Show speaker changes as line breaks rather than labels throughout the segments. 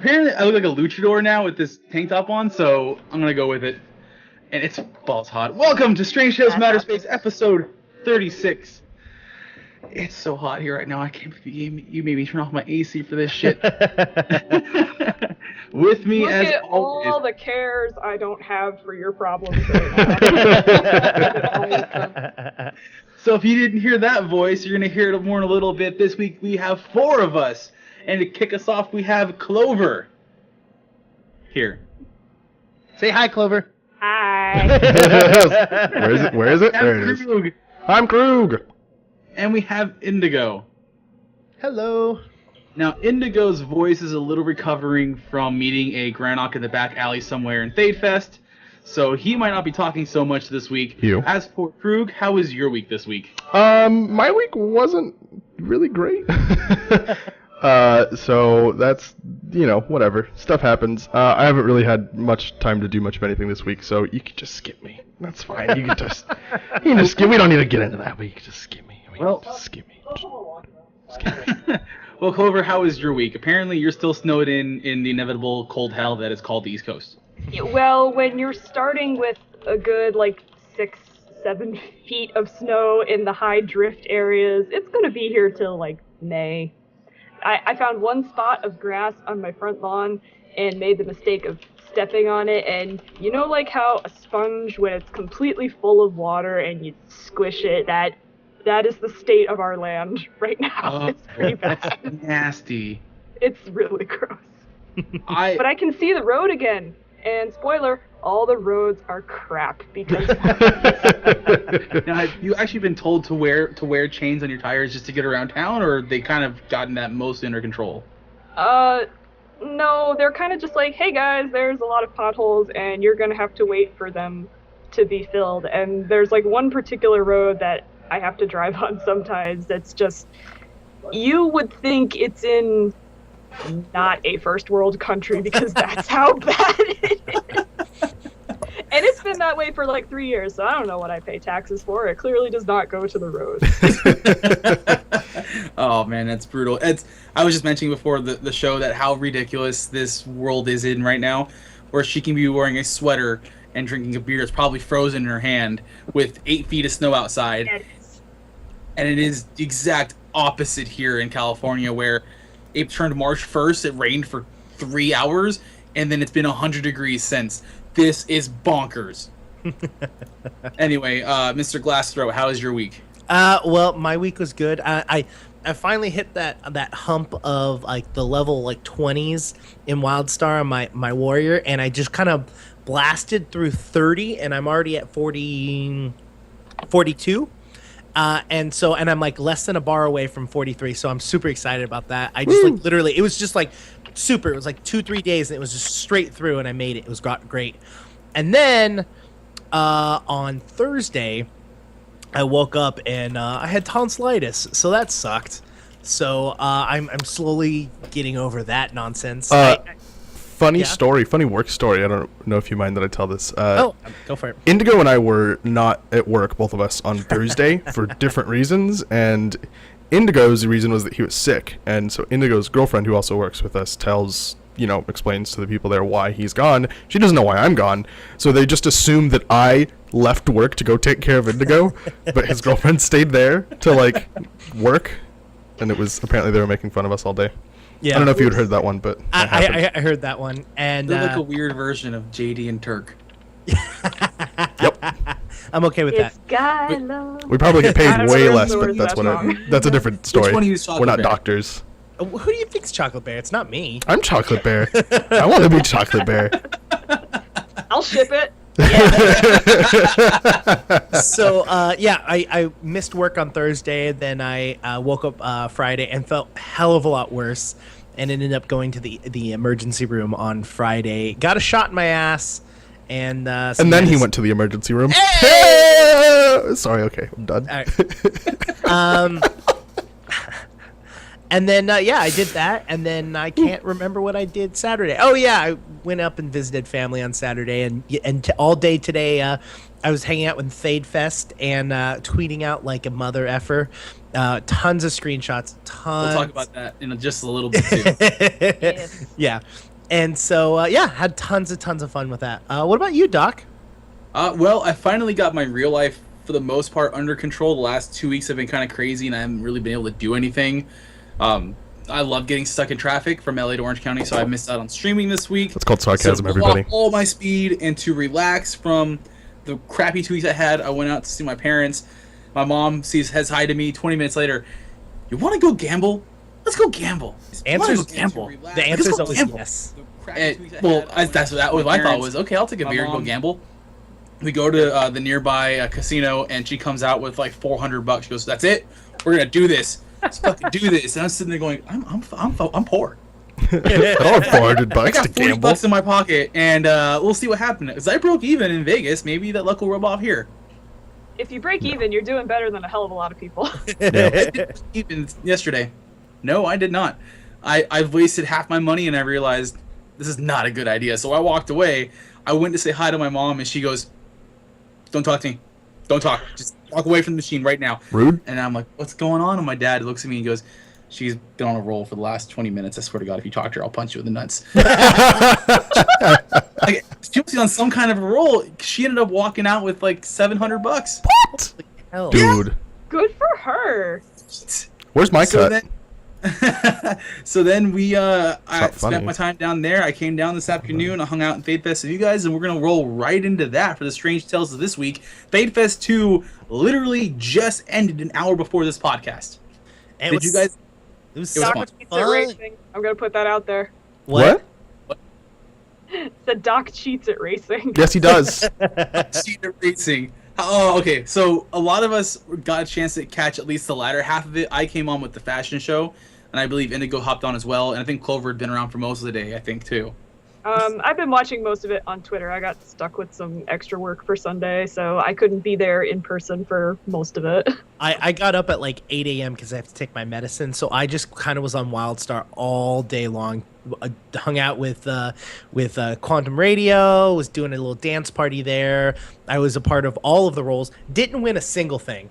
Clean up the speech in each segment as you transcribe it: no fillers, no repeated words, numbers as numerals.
Apparently, I look like a luchador now with this tank top on, so I'm gonna go with it. And it's balls hot. Welcome to Strange Tales from Outer Space, episode 36. It's so hot here right now. I can't believe you made me turn off my AC for this shit. With me,
Look
as
at
always,
all the cares I don't have for your problems right now.
So if you didn't hear that voice, you're going to hear it more in a little bit. This week we have 4 of us. And to kick us off, we have Clover. Here.
Say hi, Clover.
Hi.
Where is it? Where is it? There it is.
Krug.
I'm Krug.
And we have Indigo.
Hello.
Now, Indigo's voice is a little recovering from meeting a Granok in the back alley somewhere in Thadefest, so he might not be talking so much this week.
You.
As for Krug, how was your week this week?
My week wasn't really great. So that's, whatever. Stuff happens. I haven't really had much time to do much of anything this week, so you can just skip me. That's fine. You can just skip. We don't need to get into that. We can just skip me. Just skip me. Skip me.
Well, Clover, how was your week? Apparently, you're still snowed in the inevitable cold hell that is called the East Coast.
Well, when you're starting with a good, 6-7 feet of snow in the high drift areas, it's going to be here till, May. I found one spot of grass on my front lawn and made the mistake of stepping on it, and you know how a sponge, when it's completely full of water and you squish it, that is the state of our land right now.
Oh,
it's pretty bad.
That's nasty.
It's really gross. But
I
I can see the road again. And spoiler, all the roads are crap because
Now, have you actually been told to wear chains on your tires just to get around town, or they kind of gotten that mostly under control?
no, they're kind of just like, hey guys, there's a lot of potholes and you're gonna have to wait for them to be filled. And there's one particular road that I have to drive on sometimes that's just, you would think it's in not a first world country because that's how bad it is. And it's been that way for 3 years, so I don't know what I pay taxes for. It clearly does not go to the road.
Oh man, that's brutal. I was just mentioning before the show that how ridiculous this world is in right now, where she can be wearing a sweater and drinking a beer that's probably frozen in her hand with 8 feet of snow outside. And it is the exact opposite here in California, where it turned March 1st, it rained for 3 hours, and then it's been 100 degrees since. This is bonkers. Anyway, Mr. Glassthroat, how was your week?
Well, my week was good. I finally hit that hump of the level 20s in WildStar on my warrior, and I just kind of blasted through 30, and I'm already at 42. And I'm less than a bar away from 43, so I'm super excited about that. I just literally, it was just super. It was 2-3 days, and it was just straight through, and I made it. It was great. And then on Thursday, I woke up and I had tonsillitis, so that sucked. So I'm slowly getting over that nonsense.
Funny story, funny work story. I don't know if you mind that I tell this.
Go for it.
Indigo and I were not at work, both of us, on Thursday for different reasons, and Indigo's reason was that he was sick, and so Indigo's girlfriend, who also works with us, explains to the people there why he's gone. She doesn't know why I'm gone, so they just assumed that I left work to go take care of Indigo, but his girlfriend stayed there to work, and it was apparently they were making fun of us all day.
Yeah,
I don't know if you had heard that one, but
I heard that one, and
They're a weird version of JD and Turk.
Yep.
I'm okay with that.
We probably get paid
I don't
way
know
less,
the
but
words
that's
of that song.
that's a different story.
Which one of you is Chocolate
We're not
Bear?
doctors.
Who do you think's Chocolate Bear? It's not me.
I'm Chocolate Bear. I want to be Chocolate Bear.
I'll ship it.
So I missed work on Thursday. Then I woke up Friday and felt a hell of a lot worse, and ended up going to the emergency room on Friday. Got a shot in my ass, and
then he went to the emergency room.
Hey!
Sorry. Okay, I'm done.
All right. And then, I did that, and then I can't remember what I did Saturday. Oh, yeah, I went up and visited family on Saturday, and all day today, I was hanging out with Thadefest and tweeting out like a mother effer. Tons of screenshots, tons.
We'll talk about that in just a little bit, too.
Yes.
Yeah. And so yeah, had tons of fun with that. What about you, Doc?
Well, I finally got my real life, for the most part, under control. The last 2 weeks have been kind of crazy, and I haven't really been able to do anything. I love getting stuck in traffic from LA to Orange County, so I missed out on streaming this week.
That's called sarcasm,
so
everybody.
all my speed, and to relax from the crappy 2 weeks I had, I went out to see my parents. My mom says hi to me 20 minutes later. You want to go gamble? Let's go gamble.
Answer's
gamble.
The answer's always
gamble.
yes.
That's what I thought was, okay, I'll take a beer and go gamble. We go to the nearby casino, and she comes out with like $400. She goes, "That's it. We're gonna do this. Let's fucking do this." And I'm sitting there going, "I'm poor.
I don't have $400
I got
to
$40
gamble.
in my pocket, and we'll see what happens. Because I broke even in Vegas. Maybe that luck will rub off here."
If you break even, you're doing better than a hell of a lot of people.
Even yesterday. No, I did not. I've wasted half my money, and I realized this is not a good idea. So I walked away. I went to say hi to my mom, and she goes, "Don't talk to me. Don't talk. Just walk away from the machine right now."
Rude.
And I'm like, "What's going on?" And my dad looks at me and goes, "She's been on a roll for the last 20 minutes. I swear to God, if you talk to her, I'll punch you in the nuts." Like, she was on some kind of a roll. She ended up walking out with like $700.
What?
Hell.
Dude.
Good for her.
Where's my cut?
Then, so then I
not funny.
spent my time down there. I came down this afternoon. I hung out in Fade Fest with you guys, and we're gonna roll right into that for the Strange Tales of this week. Fade Fest 2 literally just ended an hour before this podcast. Did you guys?
It was
It was
so
Doc
fun.
much
cheats at
fun.
racing. I'm gonna put that out there.
What?
The Doc cheats at racing.
Yes, he does.
Cheater racing. Oh, okay. So a lot of us got a chance to catch at least the latter half of it. I came on with the fashion show, and I believe Indigo hopped on as well. And I think Clover had been around for most of the day, I think, too.
I've been watching most of it on Twitter. I got stuck with some extra work for Sunday, so I couldn't be there in person for most of it.
I got up at like 8 a.m. because I have to take my medicine, so I just kind of was on WildStar all day long. Hung out with Quantum Radio, was doing a little dance party there. I was a part of all of the roles. Didn't win a single thing,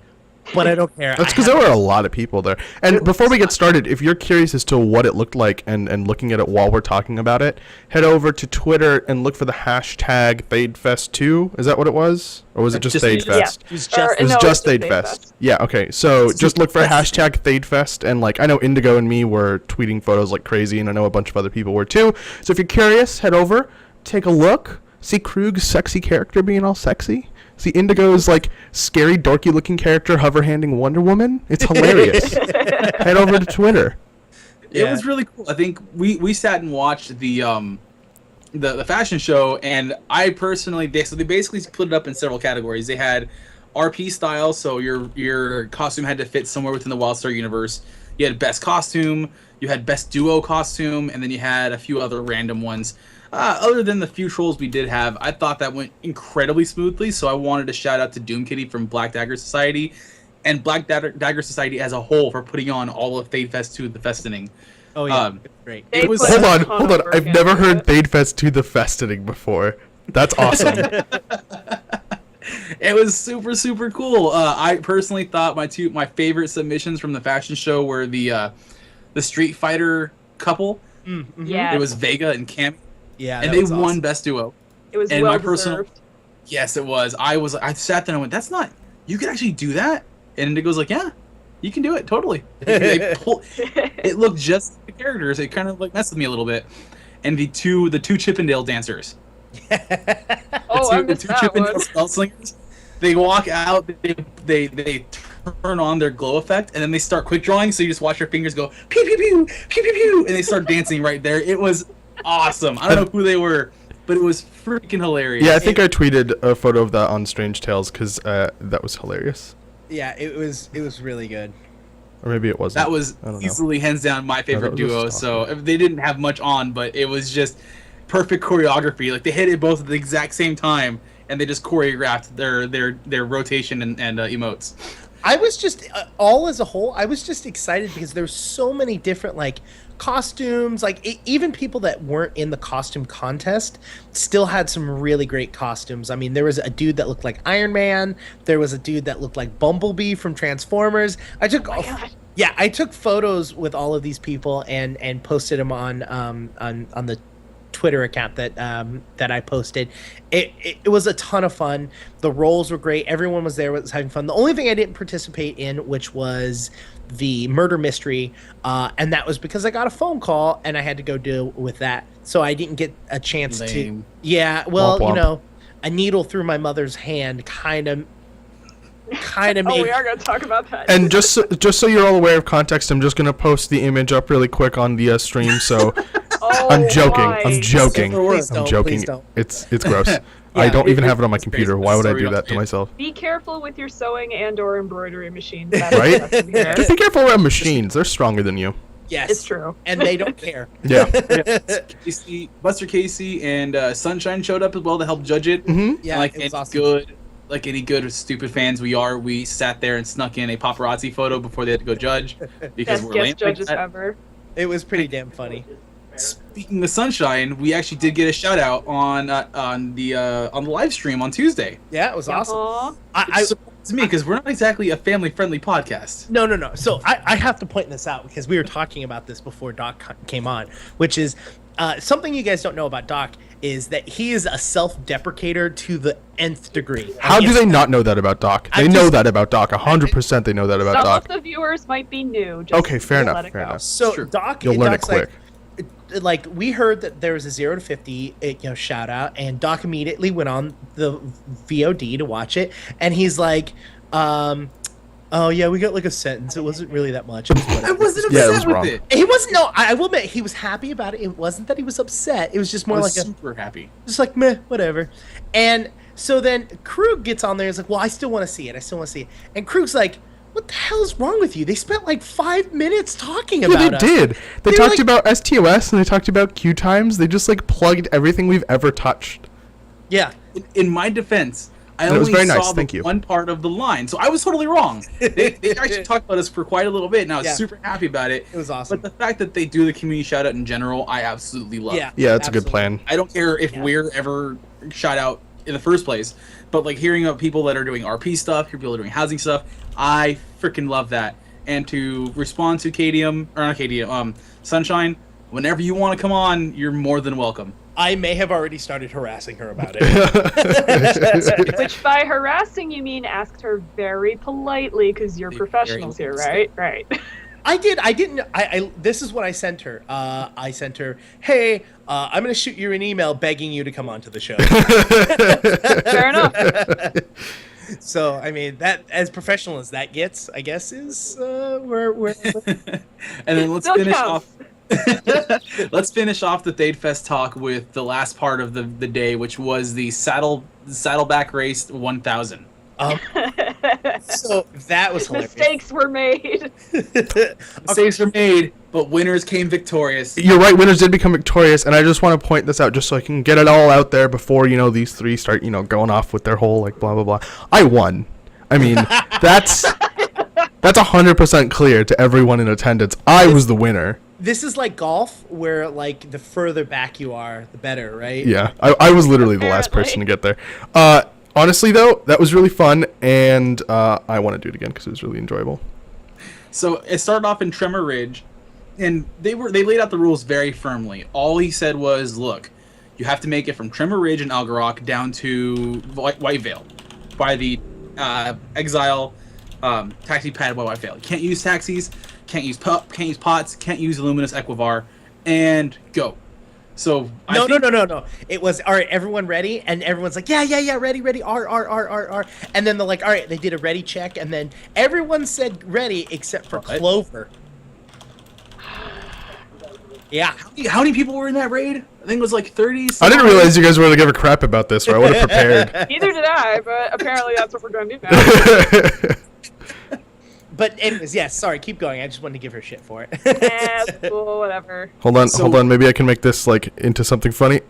but I don't care.
That's because there were a lot of people there. And before we get started, if you're curious as to what it looked like and looking at it while we're talking about it, head over to Twitter and look for the hashtag FadeFest2. Is that what it was? Or was it just FadeFest?
It was
Or-
just
It was
No,
just
it's just
ThadeFest. Yeah, okay. So just look for hashtag ThadeFest, and like I know Indigo and me were tweeting photos like crazy, and I know a bunch of other people were too. So if you're curious, head over, take a look, see Krug's sexy character being all sexy. See Indigo's like scary, dorky looking character hover handing Wonder Woman. It's hilarious. Head over to Twitter.
It
Yeah.
was really cool. I think we sat and watched the fashion show, and I personally they basically split it up in several categories. They had RP style, so your costume had to fit somewhere within the WildStar universe. You had best costume, you had best duo costume, and then you had a few other random ones. Other than the few trolls we did have, I thought that went incredibly smoothly. So I wanted to shout out to Doom Kitty from Black Dagger Society, and Black Dagger Society as a whole for putting on all of Fade Fest 2 the Festening.
Oh yeah,
Um,
great.
They
It was-
put a ton
Hold
of
on.
work
I've never
into
heard
it.
ThadeFest to the Festening before. That's awesome.
It was super, super cool. I personally thought my favorite submissions from the fashion show were the Street Fighter couple.
Mm-hmm.
Yeah.
It was Vega and Cam,
Yeah,
and
that
they
was
won
awesome.
best duo.
It was
and
well
my personal-
deserved.
Yes, it was. I sat there and I went, "That's not. You could actually do that." And Indigo's like, "Yeah, you can do it totally." It looked just like the characters. It kind of like messed with me a little bit. And the two Chippendale dancers.
Oh, I
the
missed
two
that
Chippendale
one.
spell slingers. They walk out. They turn on their glow effect, and then they start quick drawing. So you just watch your fingers go pew pew pew pew pew pew, and they start dancing right there. It was awesome. I don't know who they were, but it was freaking hilarious.
Yeah, I think I tweeted a photo of that on Strange Tales because that was hilarious.
Yeah, it was really good.
Or maybe it wasn't.
That was
I don't know.
easily hands down my favorite
that was
duo.
just
So they didn't have much on, but it was just perfect choreography. Like they hit it both at the exact same time, and they just choreographed their rotation and emotes.
I was just all as a whole. I was just excited because there's so many different like costumes. Like even people that weren't in the costume contest still had some really great costumes. I mean, there was a dude that looked like Iron Man. There was a dude that looked like Bumblebee from Transformers. I took I took photos with all of these people and posted them on the Twitter account that that I posted. It was a ton of fun. The roles were great. Everyone was there, was having fun. The only thing I didn't participate in, which was the murder mystery, and that was because I got a phone call and I had to go deal with that. So I didn't get a chance to.
Lame.
Yeah, well,
Womp womp.
you know, a needle through my mother's hand kind of
Oh,
made.
we are gonna talk about that.
And just so you're all aware of context, I'm just gonna post the image up really quick on the stream. So
Oh,
I'm joking.
my.
I'm joking.
Please
I'm
don't,
joking.
please don't.
It's gross. I don't even have it on my
it's
computer.
crazy.
Why would I
Sorry,
do that
don't
to
say it.
myself?
Be careful with your sewing and/or embroidery machines.
Right?
Here.
Just be careful around machines. They're stronger than you.
Yes,
It's true.
and they don't care.
Yeah.
Buster Casey and Sunshine showed up as well to help judge it.
Mm-hmm.
Yeah,
And like
it was
any
awesome.
good, like any good stupid fans we are, we sat there and snuck in a paparazzi photo before they had to go judge because
Best
we're lame
guest
like
judges
that.
ever.
It was pretty damn funny.
Speaking of Sunshine, we actually did get a shout out on the live stream on Tuesday.
Yeah, it was awesome.
Aw.
I
It's me because we're not exactly a family-friendly podcast.
No. So I have to point this out because we were talking about this before Doc came on, which is something you guys don't know about Doc is that he is a self-deprecator to the nth degree.
How do they not know that about Doc?
I
They know
just-
that about Doc. 100% they know that about
Some
Doc.
of the viewers might be new. Just
Okay, fair
let
enough.
it
Fair
go.
enough.
So
Sure.
Doc,
You'll learn it
Doc's
quick.
Like we heard that there was a 0 to 50, shout out, and Doc immediately went on the VOD to watch it, and he's like, "Oh yeah, we got like a sentence. It wasn't really that much." It was
I
whatever."
wasn't
Yeah, it
upset
was
with
wrong.
it.
He wasn't. No, I will admit he was happy about it. It wasn't that he was upset. It was just
I
more
was
like a
super happy.
just like meh, whatever. And so then Krug gets on there. He's like, "Well, I still want to see it. I still want to see it." And Krug's like, "What the hell is wrong with you? They spent like 5 minutes talking
Yeah,
about
they
us."
did. They
They were
talked
like-
about STOS and they talked about queue times. They just like plugged everything we've ever touched.
Yeah.
In my defense, I
That was
only
very nice,
saw
thank
the
you.
one part of the line, so I was totally wrong. They actually talked about us for quite a little bit, and I was
Yeah.
super happy about it.
It was awesome.
But the fact that they do the community shout out in general, I absolutely love.
Yeah.
Yeah, that's a good
Absolutely.
plan.
I don't care if
Yeah.
we're ever shout out in the first place, but like hearing about people that are doing RP stuff, hearing people that are doing housing stuff, I freaking love that. And to respond to Sunshine, whenever you want to come on, you're more than welcome.
I may have already started harassing her about it.
Which by harassing you mean asked her very politely because you're
Very
professionals here, right? Right.
I didn't. This is what I sent her. I sent her, "Hey, I'm going to shoot you an email begging you to come onto the show."
Fair enough.
So, I mean, that as professional as that gets, I guess is where
And then let's
Still
finish
counts.
off. Let's finish off the Datefest talk with the last part of the day, which was the saddleback race 1000.
so that was hilarious.
Mistakes were made.
Mistakes were made, but winners came victorious.
You're right, winners did become victorious, and I just want to point this out just so I can get it all out there before, these three start, going off with their whole, like, blah, blah, blah. I won. I mean, that's 100% clear to everyone in attendance. I was the winner.
This is like golf, where like the further back you are, the better, right?
Yeah, I was literally the last person to get there. Honestly, though, that was really fun, and I want to do it again because it was really enjoyable.
So it started off in Tremor Ridge, and they laid out the rules very firmly. All he said was, look, you have to make it from Tremor Ridge and Algarock down to White Vale by the Exile taxi pad by White Vale. You can't use taxis, can't use pots, can't use Luminous Equivar, and go. So
No. It was all right. Everyone ready, and everyone's like, yeah, ready. R. And then they're like, all right. They did a ready check, and then everyone said ready except for
What?
Clover. Yeah.
How many people were in that raid? I think it was like 30.
I didn't realize you guys were going to give a crap about this, or I would have prepared.
Neither did I, but apparently that's what we're going to do now.
But anyways, yeah. Sorry, keep going. I just wanted to give her shit for it.
Eh, cool, whatever.
Hold on. Maybe I can make this like into something funny.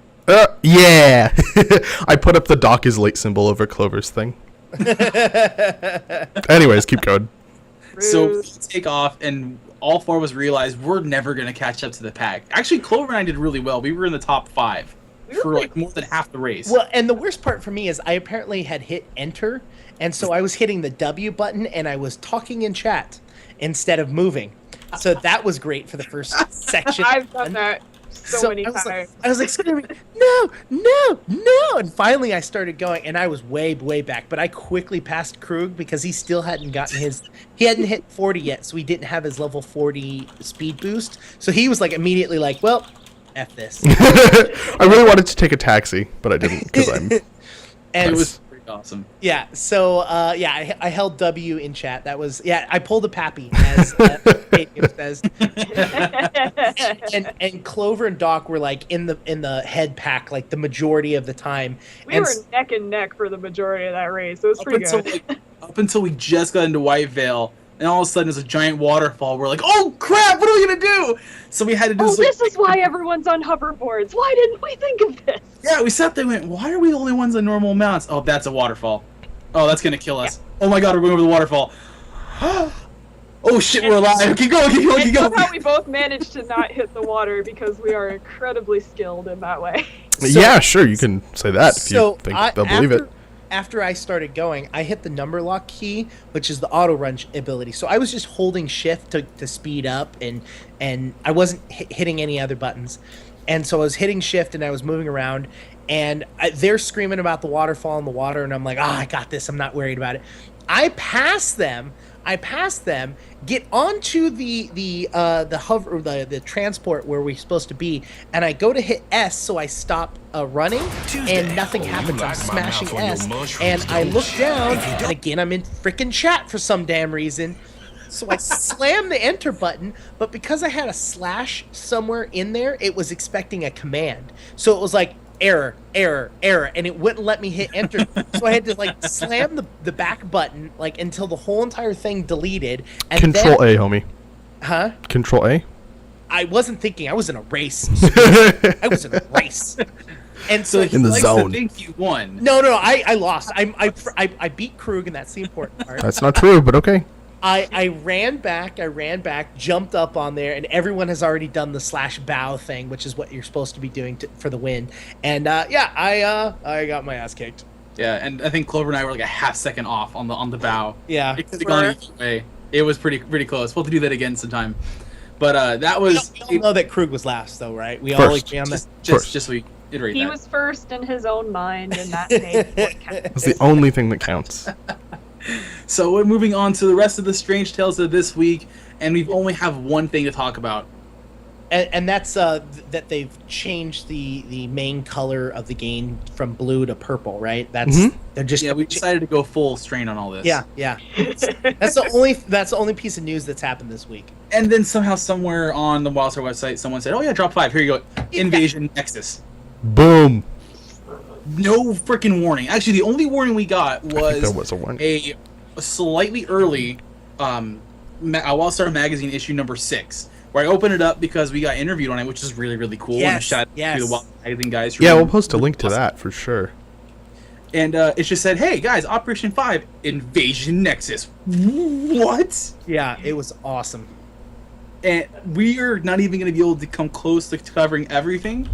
Yeah. I put up the Doc is late symbol over Clover's thing. Anyways, keep going.
So
Rude.
we take off, and all four of us realized we're never going to catch up to the pack. Actually, Clover and I did really well. We were in the top 5 for like more than half the race.
Well, and the worst part for me is I apparently had hit enter, and so I was hitting the W button and I was talking in chat instead of moving. So that was great for the first section.
I've done that. so many
I was
times.
like screaming, no, no, no! And finally, I started going, and I was way back. But I quickly passed Krug because he still hadn't gotten he hadn't hit 40 yet, so he didn't have his level 40 speed boost. So he was like immediately like, well, F this.
I really wanted to take a taxi, but I didn't because I'm.
And
It was pretty awesome.
yeah, so I held W in chat. That was I pulled a Pappy, as Stadium says. And Clover and Doc were like in the head pack like the majority of the time.
We were neck and neck for the majority of that race. It was pretty good.
Up until we just got into White Veil, and all of a sudden there's a giant waterfall. We're like, oh crap, what are we gonna do? So we had to do
this is why everyone's on hoverboards. Why didn't we think of this?
Yeah, we sat there and went, why are we the only ones on normal mounts? Oh, that's a waterfall. Oh, that's gonna kill us. Yeah. Oh my god, we're going over the waterfall. Oh shit, we're alive. Keep going.
Somehow we both managed to not hit the water because we are incredibly skilled in that way.
Yeah, sure, you can say that if you think they'll believe it.
After I started going, I hit the number lock key, which is the auto run ability. So I was just holding shift to speed up, and I wasn't hitting any other buttons. And so I was hitting shift and I was moving around, and they're screaming about the waterfall and the water, and I'm like, I got this. I'm not worried about it. I pass them, get onto the hover, the transport where we're supposed to be, and I go to hit S, so I stop running, and nothing happens. I'm smashing S, and I look down, and again I'm in freaking chat for some damn reason. So I slam the enter button, but because I had a slash somewhere in there, it was expecting a command. So it was like, error, and it wouldn't let me hit enter. So I had to like slam the back button like until the whole entire thing deleted. And
Control A, homie.
Huh?
Control A?
I wasn't thinking. I was in a race. I was in a race. And so
in the zone.
I think you won.
No, I lost. I beat Krug, and that's the important part.
That's not true, but okay.
I ran back, jumped up on there, and everyone has already done the slash bow thing, which is what you're supposed to be doing for the win. And I got my ass kicked.
Yeah, and I think Clover and I were like a half second off on the bow.
Yeah,
it could have gone either way. It was pretty close. We'll have to do that again sometime. But that was.
We all know that Krug was last, though, right? We
first.
all agree on that.
Just so we iterate
he
that.
was first in his own mind, and that made what counts.
That's the only thing that counts.
So we're moving on to the rest of the Strange Tales of this week, and we only have one thing to talk about.
And that's that they've changed the main color of the game from blue to purple, right? They're just
we decided to go full strain on all this.
Yeah. That's the only piece of news that's happened this week.
And then somehow somewhere on the Wildstar website, someone said, "Oh yeah, drop 5. Here you go, Invasion Nexus."
Boom.
No freaking warning. Actually, the only warning we got was,
there was a warning.
a slightly early Wildstar magazine issue number 6, where I opened it up because we got interviewed on it, which is really, really cool.
Yes,
and shout out to the Wildstar magazine guys.
Yeah, we'll post a link to that for sure.
And it just said, "Hey guys, Operation 5, Invasion Nexus." What?
Yeah, it was awesome.
And we are not even going to be able to come close to covering everything.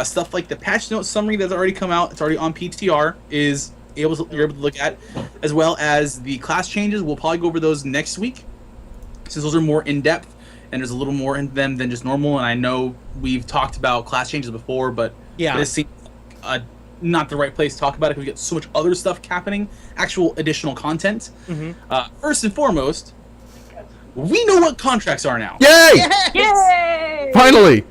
Stuff like the patch note summary that's already come out, it's already on PTR, you're able to look at, as well as the class changes. We'll probably go over those next week, since those are more in depth and there's a little more in them than just normal. And I know we've talked about class changes before, but this seems not the right place to talk about it because we get so much other stuff happening, actual additional content. First and foremost, we know what contracts are now.
Yay!
Yay!
Finally!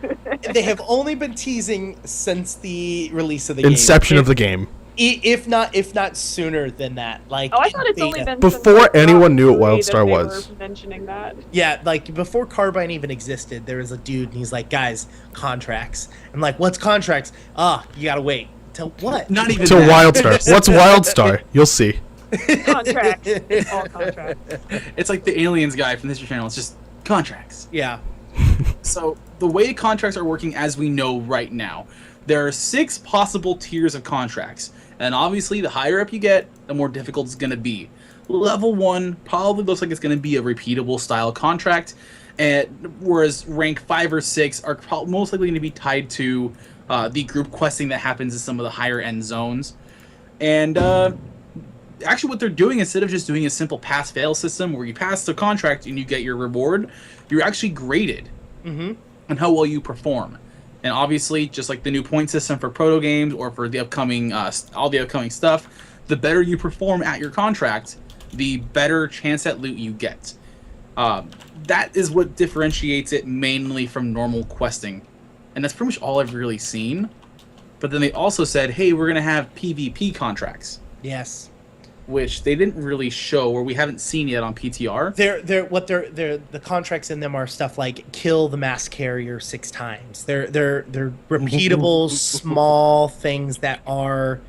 They have only been teasing since the release of the
Inception
game.
of the game.
If not sooner than that. Like,
I thought it's only been
before
since
anyone knew what
that
Wildstar
they
was.
were mentioning that.
Yeah, like before Carbine even existed, there was a dude and he's like, "Guys, contracts." I'm like, "What's contracts?" You gotta wait till what?
Not even
Till
that.
Wildstar. What's Wildstar? You'll see.
Contracts. All contracts.
It's like the Aliens guy from the History Channel. It's just contracts.
Yeah.
So the way contracts are working as we know right now, there are 6 possible tiers of contracts. And obviously, the higher up you get, the more difficult it's going to be. Level 1 probably looks like it's going to be a repeatable style contract, and whereas rank 5 or 6 are most likely going to be tied to the group questing that happens in some of the higher end zones. And actually what they're doing, instead of just doing a simple pass-fail system where you pass the contract and you get your reward, you're actually graded on how well you perform. And obviously, just like the new point system for proto games or for the upcoming all the upcoming stuff, the better you perform at your contract, the better chance at loot you get. That is what differentiates it mainly from normal questing, and that's pretty much all I've really seen. But then they also said, hey, we're gonna have PvP contracts,
Yes.
which they didn't really show, or we haven't seen yet on PTR.
The contracts in them are stuff like kill the mass carrier 6 times. They're repeatable small things that are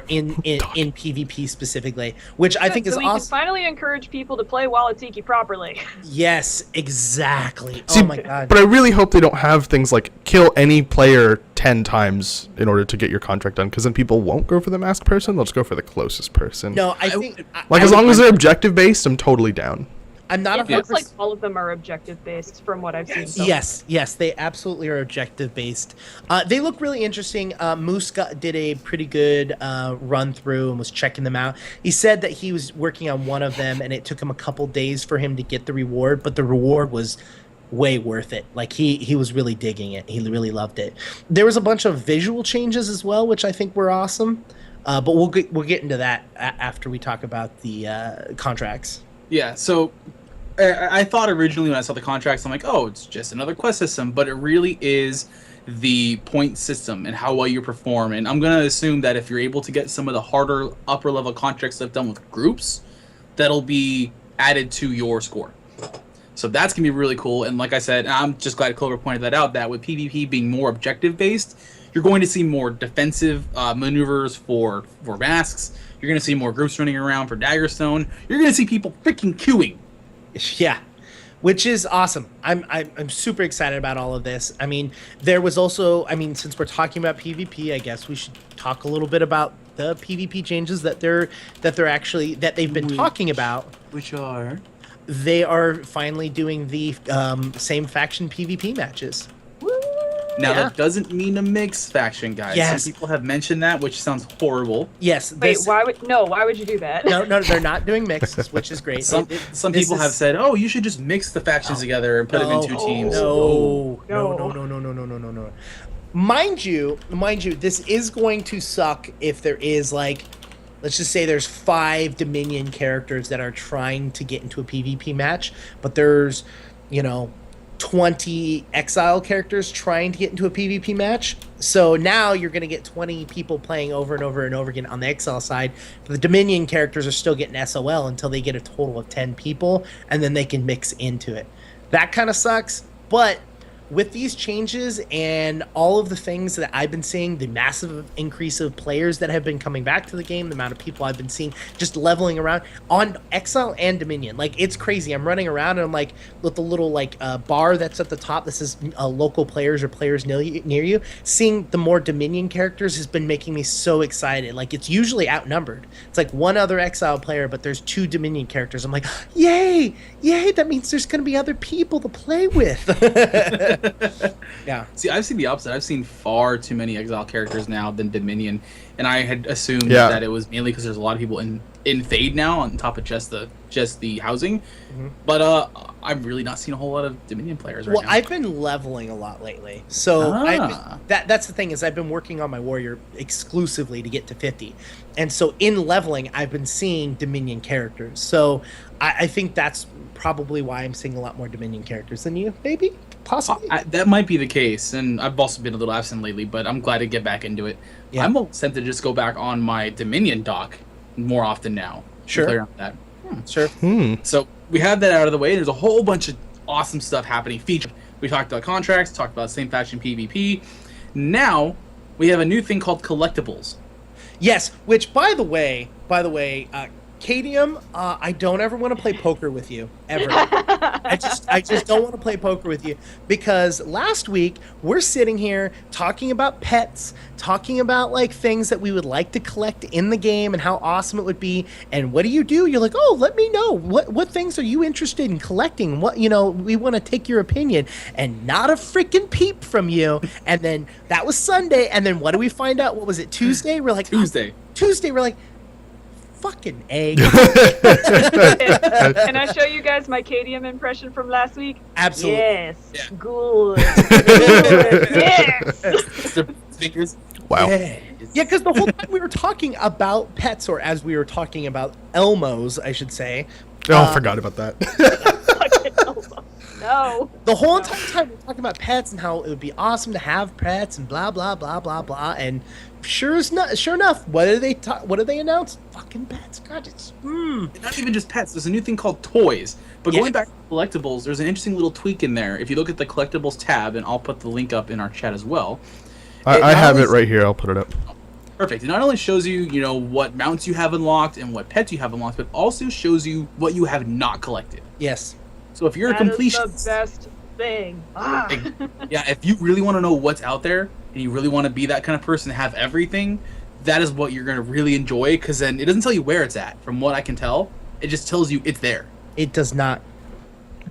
in PvP specifically, which I think is
so we
awesome.
can finally encourage people to play Walatiki properly.
Yes, exactly.
See,
Oh my god.
But I really hope they don't have things like kill any player 10 times in order to get your contract done, because then people won't go for the masked person. They'll just go for the closest person.
No, I think
Like, as long as they're objective based, I'm totally down.
I'm not
It
100%.
looks like all of them are objective based from what I've seen. So
Yes, they absolutely are objective based. They look really interesting. Moose did a pretty good run through and was checking them out. He said that he was working on one of them and it took him a couple days for him to get the reward, but the reward was way worth it. Like he was really digging it. He really loved it. There was a bunch of visual changes as well, which I think were awesome. But we'll get into that after we talk about the contracts.
Yeah, so I thought originally when I saw the contracts, I'm like, oh, it's just another quest system, but it really is the point system and how well you perform. And I'm going to assume that if you're able to get some of the harder upper level contracts that I've done with groups, that'll be added to your score. So that's going to be really cool. And like I said, I'm just glad Clover pointed that out, that with PvP being more objective based, you're going to see more defensive maneuvers for masks. You're going to see more groups running around for Daggerstone. You're going to see people freaking queuing.
Yeah, which is awesome. I'm super excited about all of this. I mean, there was also, since we're talking about PvP, I guess we should talk a little bit about the PvP changes that they've been talking about.
Which are?
They are finally doing the same faction PvP matches.
Now,
Yeah.
that doesn't mean a mixed faction, guys.
Yes.
Some people have mentioned that, which sounds horrible.
Yes.
wait, why would you do that?
No, they're not doing mixes, which is great.
Some people have said, oh, you should just mix the factions together and put them in 2 teams.
No. Mind you, this is going to suck if there is, like, let's just say there's 5 Dominion characters that are trying to get into a PvP match, but there's, 20 Exile characters trying to get into a PvP match. So now you're going to get 20 people playing over and over and over again on the Exile side. The Dominion characters are still getting SOL until they get a total of 10 people, and then they can mix into it. That kind of sucks, but with these changes and all of the things that I've been seeing, the massive increase of players that have been coming back to the game, the amount of people I've been seeing just leveling around on Exile and Dominion, like, it's crazy. I'm running around and I'm like, with the little bar that's at the top that says local players or players near you, seeing the more Dominion characters has been making me so excited. Like, it's usually outnumbered. It's like one other Exile player, but there's 2 Dominion characters. I'm like, yay, that means there's going to be other people to play with. Yeah.
See, I've seen the opposite. I've seen far too many Exile characters now than Dominion, and I had assumed that it was mainly because there's a lot of people in Fade now on top of just the housing. Mm-hmm. But I've really not seen a whole lot of Dominion players right now.
Well, I've been leveling a lot lately, so that's the thing, is I've been working on my warrior exclusively to get to 50, and so in leveling I've been seeing Dominion characters. So I think that's probably why I'm seeing a lot more Dominion characters than you, maybe. Possibly.
That might be the case, and I've also been a little absent lately, but I'm glad to get back into it. Yeah. I'm tempted to just go back on my Dominion dock more often now.
Sure.
Play around with that.
Sure.
So we have that out of the way. There's a whole bunch of awesome stuff happening. Featured. We talked about contracts, talked about same faction PvP. Now we have a new thing called collectibles.
Yes, which by the way, Cadium, I don't ever want to play poker with you, ever. I just don't want to play poker with you, because last week we're sitting here talking about pets, talking about like things that we would like to collect in the game and how awesome it would be. And what do? You're like, oh, let me know. What things are you interested in collecting? What, we want to take your opinion, and not a freaking peep from you. And then that was Sunday, and then what do we find out? What was it, Tuesday? We're like,
Tuesday.
We're like, fucking A.
Can I show you guys my Cadium impression from last week?
Absolutely.
Yes.
Yeah.
Good. Good. Yes.
The fingers.
Wow.
Yes.
Yeah, because the whole time we were talking about pets, or as we were talking about Elmos, I should say.
Oh, I forgot about that.
Fucking Elmo. No.
The whole entire time we were talking about pets and how it would be awesome to have pets and blah blah blah blah blah. And sure enough, what did they announce? Fucking pets. God, it's
Not even just pets. There's a new thing called toys. But going back to collectibles, there's an interesting little tweak in there. If you look at the collectibles tab, and I'll put the link up in our chat as well.
I have it right here. I'll put it up.
Perfect. It not only shows you, what mounts you have unlocked and what pets you have unlocked, but also shows you what you have not collected.
yes.
So if you're a
That is
completionist,
the best thing. Ah.
yeah, if you really want to know what's out there and you really want to be that kind of person to have everything, that is what you're going to really enjoy, because then it doesn't tell you where it's at. From what I can tell, it just tells you it's there.
It does not.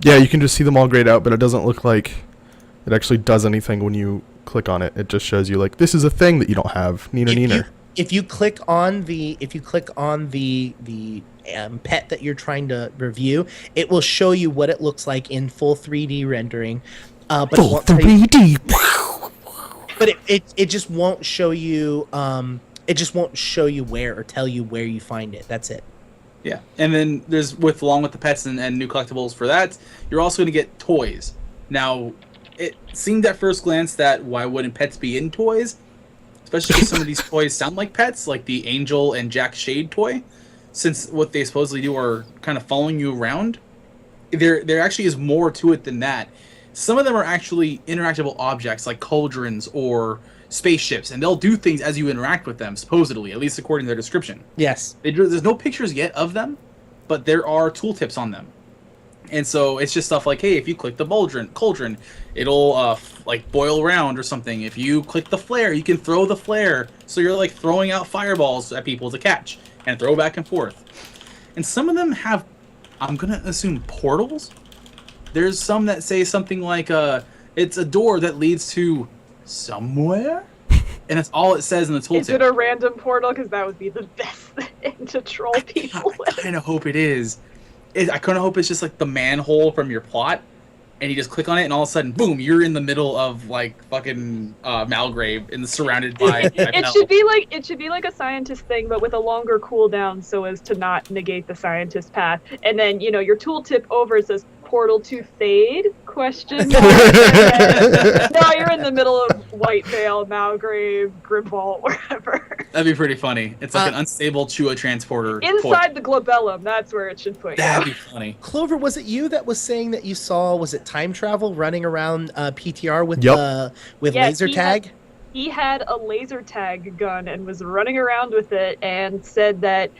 Yeah, you can just see them all grayed out, but it doesn't look like it actually does anything when you click on it. It just shows you like this is a thing that you don't have. Neener.
If you click on the pet that you're trying to review, it will show you what it looks like in full 3D rendering. But
Full 3D.
But it just won't show you. It just won't show you where or tell you where you find it. That's it.
Yeah, and then there's along with the pets and new collectibles for that, you're also going to get toys. Now, it seemed at first glance that why wouldn't pets be in toys? Especially because some of these toys sound like pets, like the Angel and Jack Shade toy, since what they supposedly do are kind of following you around. There actually is more to it than that. Some of them are actually interactable objects like cauldrons or spaceships, and they'll do things as you interact with them, supposedly, at least according to their description.
Yes.
There's no pictures yet of them, but there are tooltips on them. And so it's just stuff like, hey, if you click the cauldron, it'll like boil around or something. If you click the flare, you can throw the flare, so you're like throwing out fireballs at people to catch and throw back and forth. And some of them have, I'm gonna assume, portals. There's some that say something like it's a door that leads to somewhere, and that's all it says in the tooltip.
Is it a random portal? Because that would be the best thing to troll people with.
I kind of hope it is. I kind of hope it's just like the manhole from your plot, and you just click on it, and all of a sudden, boom, you're in the middle of like fucking Malgrave and surrounded by.
It should be like a scientist thing, but with a longer cooldown, so as to not negate the scientist path. And then your tooltip over says portal to fade ? Now you're in the middle of White Veil, Malgrave, Grimvault, wherever.
That'd be pretty funny. It's like an unstable Chua transporter.
Inside the globellum, that's where it should put you.
That'd be funny.
Clover, was it you that was saying that you saw, was it time travel running around PTR with
Yes,
laser tag?
He had a laser tag gun and was running around with it and said that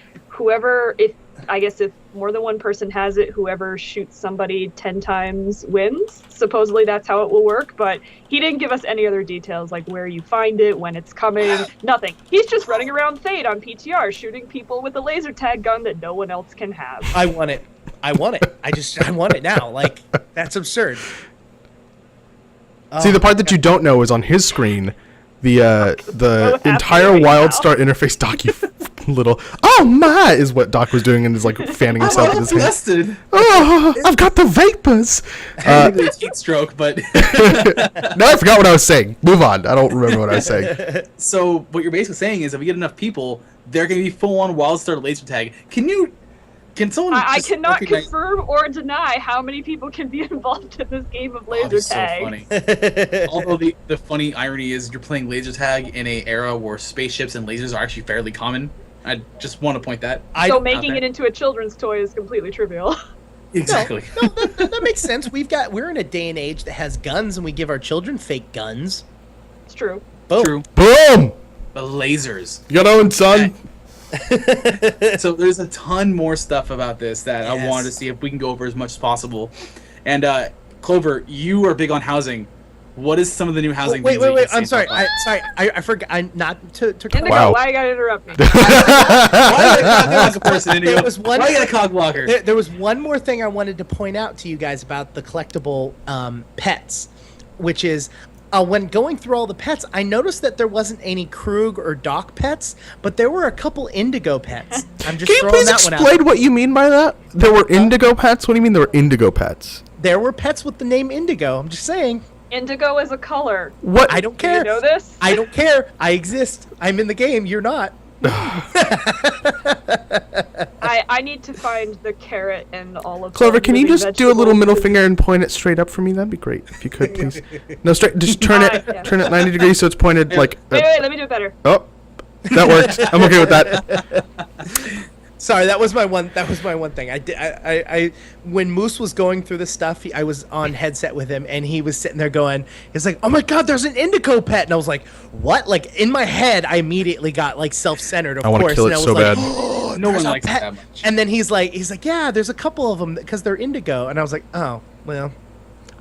if more than one person has it, whoever shoots somebody 10 times wins. Supposedly that's how it will work, but he didn't give us any other details, like where you find it, when it's coming, nothing. He's just running around Fade on PTR, shooting people with a laser tag gun that no one else can have.
I want it. I want it now. Like, that's absurd.
See, the part that you don't know is on his screen. The entire
right now.
WildStar interface little "oh my" is what Doc was doing and is like fanning himself with his hands.
Blasted.
Oh, I've got the vapors.
Technically it's heat stroke, but
No, I forgot what I was saying. Move on. I don't remember what I was saying.
so what you're basically saying is if we get enough people, they're going to be full-on WildStar laser tag. Can someone?
I
just
cannot
recognize-
confirm or deny how many people can be involved in this game of laser
this is
tag.
so funny. Although the funny irony is you're playing laser tag in an era where spaceships and lasers are actually fairly common. I just want to point that.
So making it into a children's toy is completely trivial.
Exactly.
No, that makes sense. We're in a day and age that has guns, and we give our children fake guns.
It's true.
Boom.
True.
Boom.
The lasers.
You know, son.
So there's a ton more stuff about this that I
Yes.
wanted to see if we can go over as much as possible. And Clover, you are big on housing. What is some of the new housing?
Wait.
things that you can
I'm
see
sorry.
so far?
I forgot. I not to.
Indigo,
Wow.
why you gotta interrupt me?
Why you gotta cog person, Indigo?
There was one-
Why you gotta cog blocker?
There was one more thing I wanted to point out to you guys about the collectible pets, which is when going through all the pets, I noticed that there wasn't any Krug or Doc pets, but there were a couple Indigo pets. I'm just
Can you
throwing
please
that one out.
explain what you mean by that? There were indigo pets? What do you mean there were indigo pets?
There were pets with the name Indigo. I'm just saying.
Indigo is a color.
What?
I don't
Do
care.
you know this?
I don't care. I exist. I'm in the game. You're not.
I need to find the carrot and all of
Clover,
the
can you
living
just do a little
vegetables.
middle finger and point it straight up for me? That'd be great if you could, please. No, straight. Just turn it.
Yeah.
Turn it 90 degrees so it's pointed like.
Wait, let me do it better.
Oh, that worked. I'm okay with that.
Sorry, that was my one. That was my one thing. I when Moose was going through the stuff, I was on headset with him, and he was sitting there going, "He's like, oh my god, there's an Indigo pet," and I was like, "What?" Like in my head, I immediately got like self-centered. Of
I want to
course,
kill
and
it
I was
so
like,
bad.
"Oh,
No
there's
one
a
likes it
pet."
that much.
And then he's like, yeah, there's a couple of them because they're indigo, and I was like, oh well,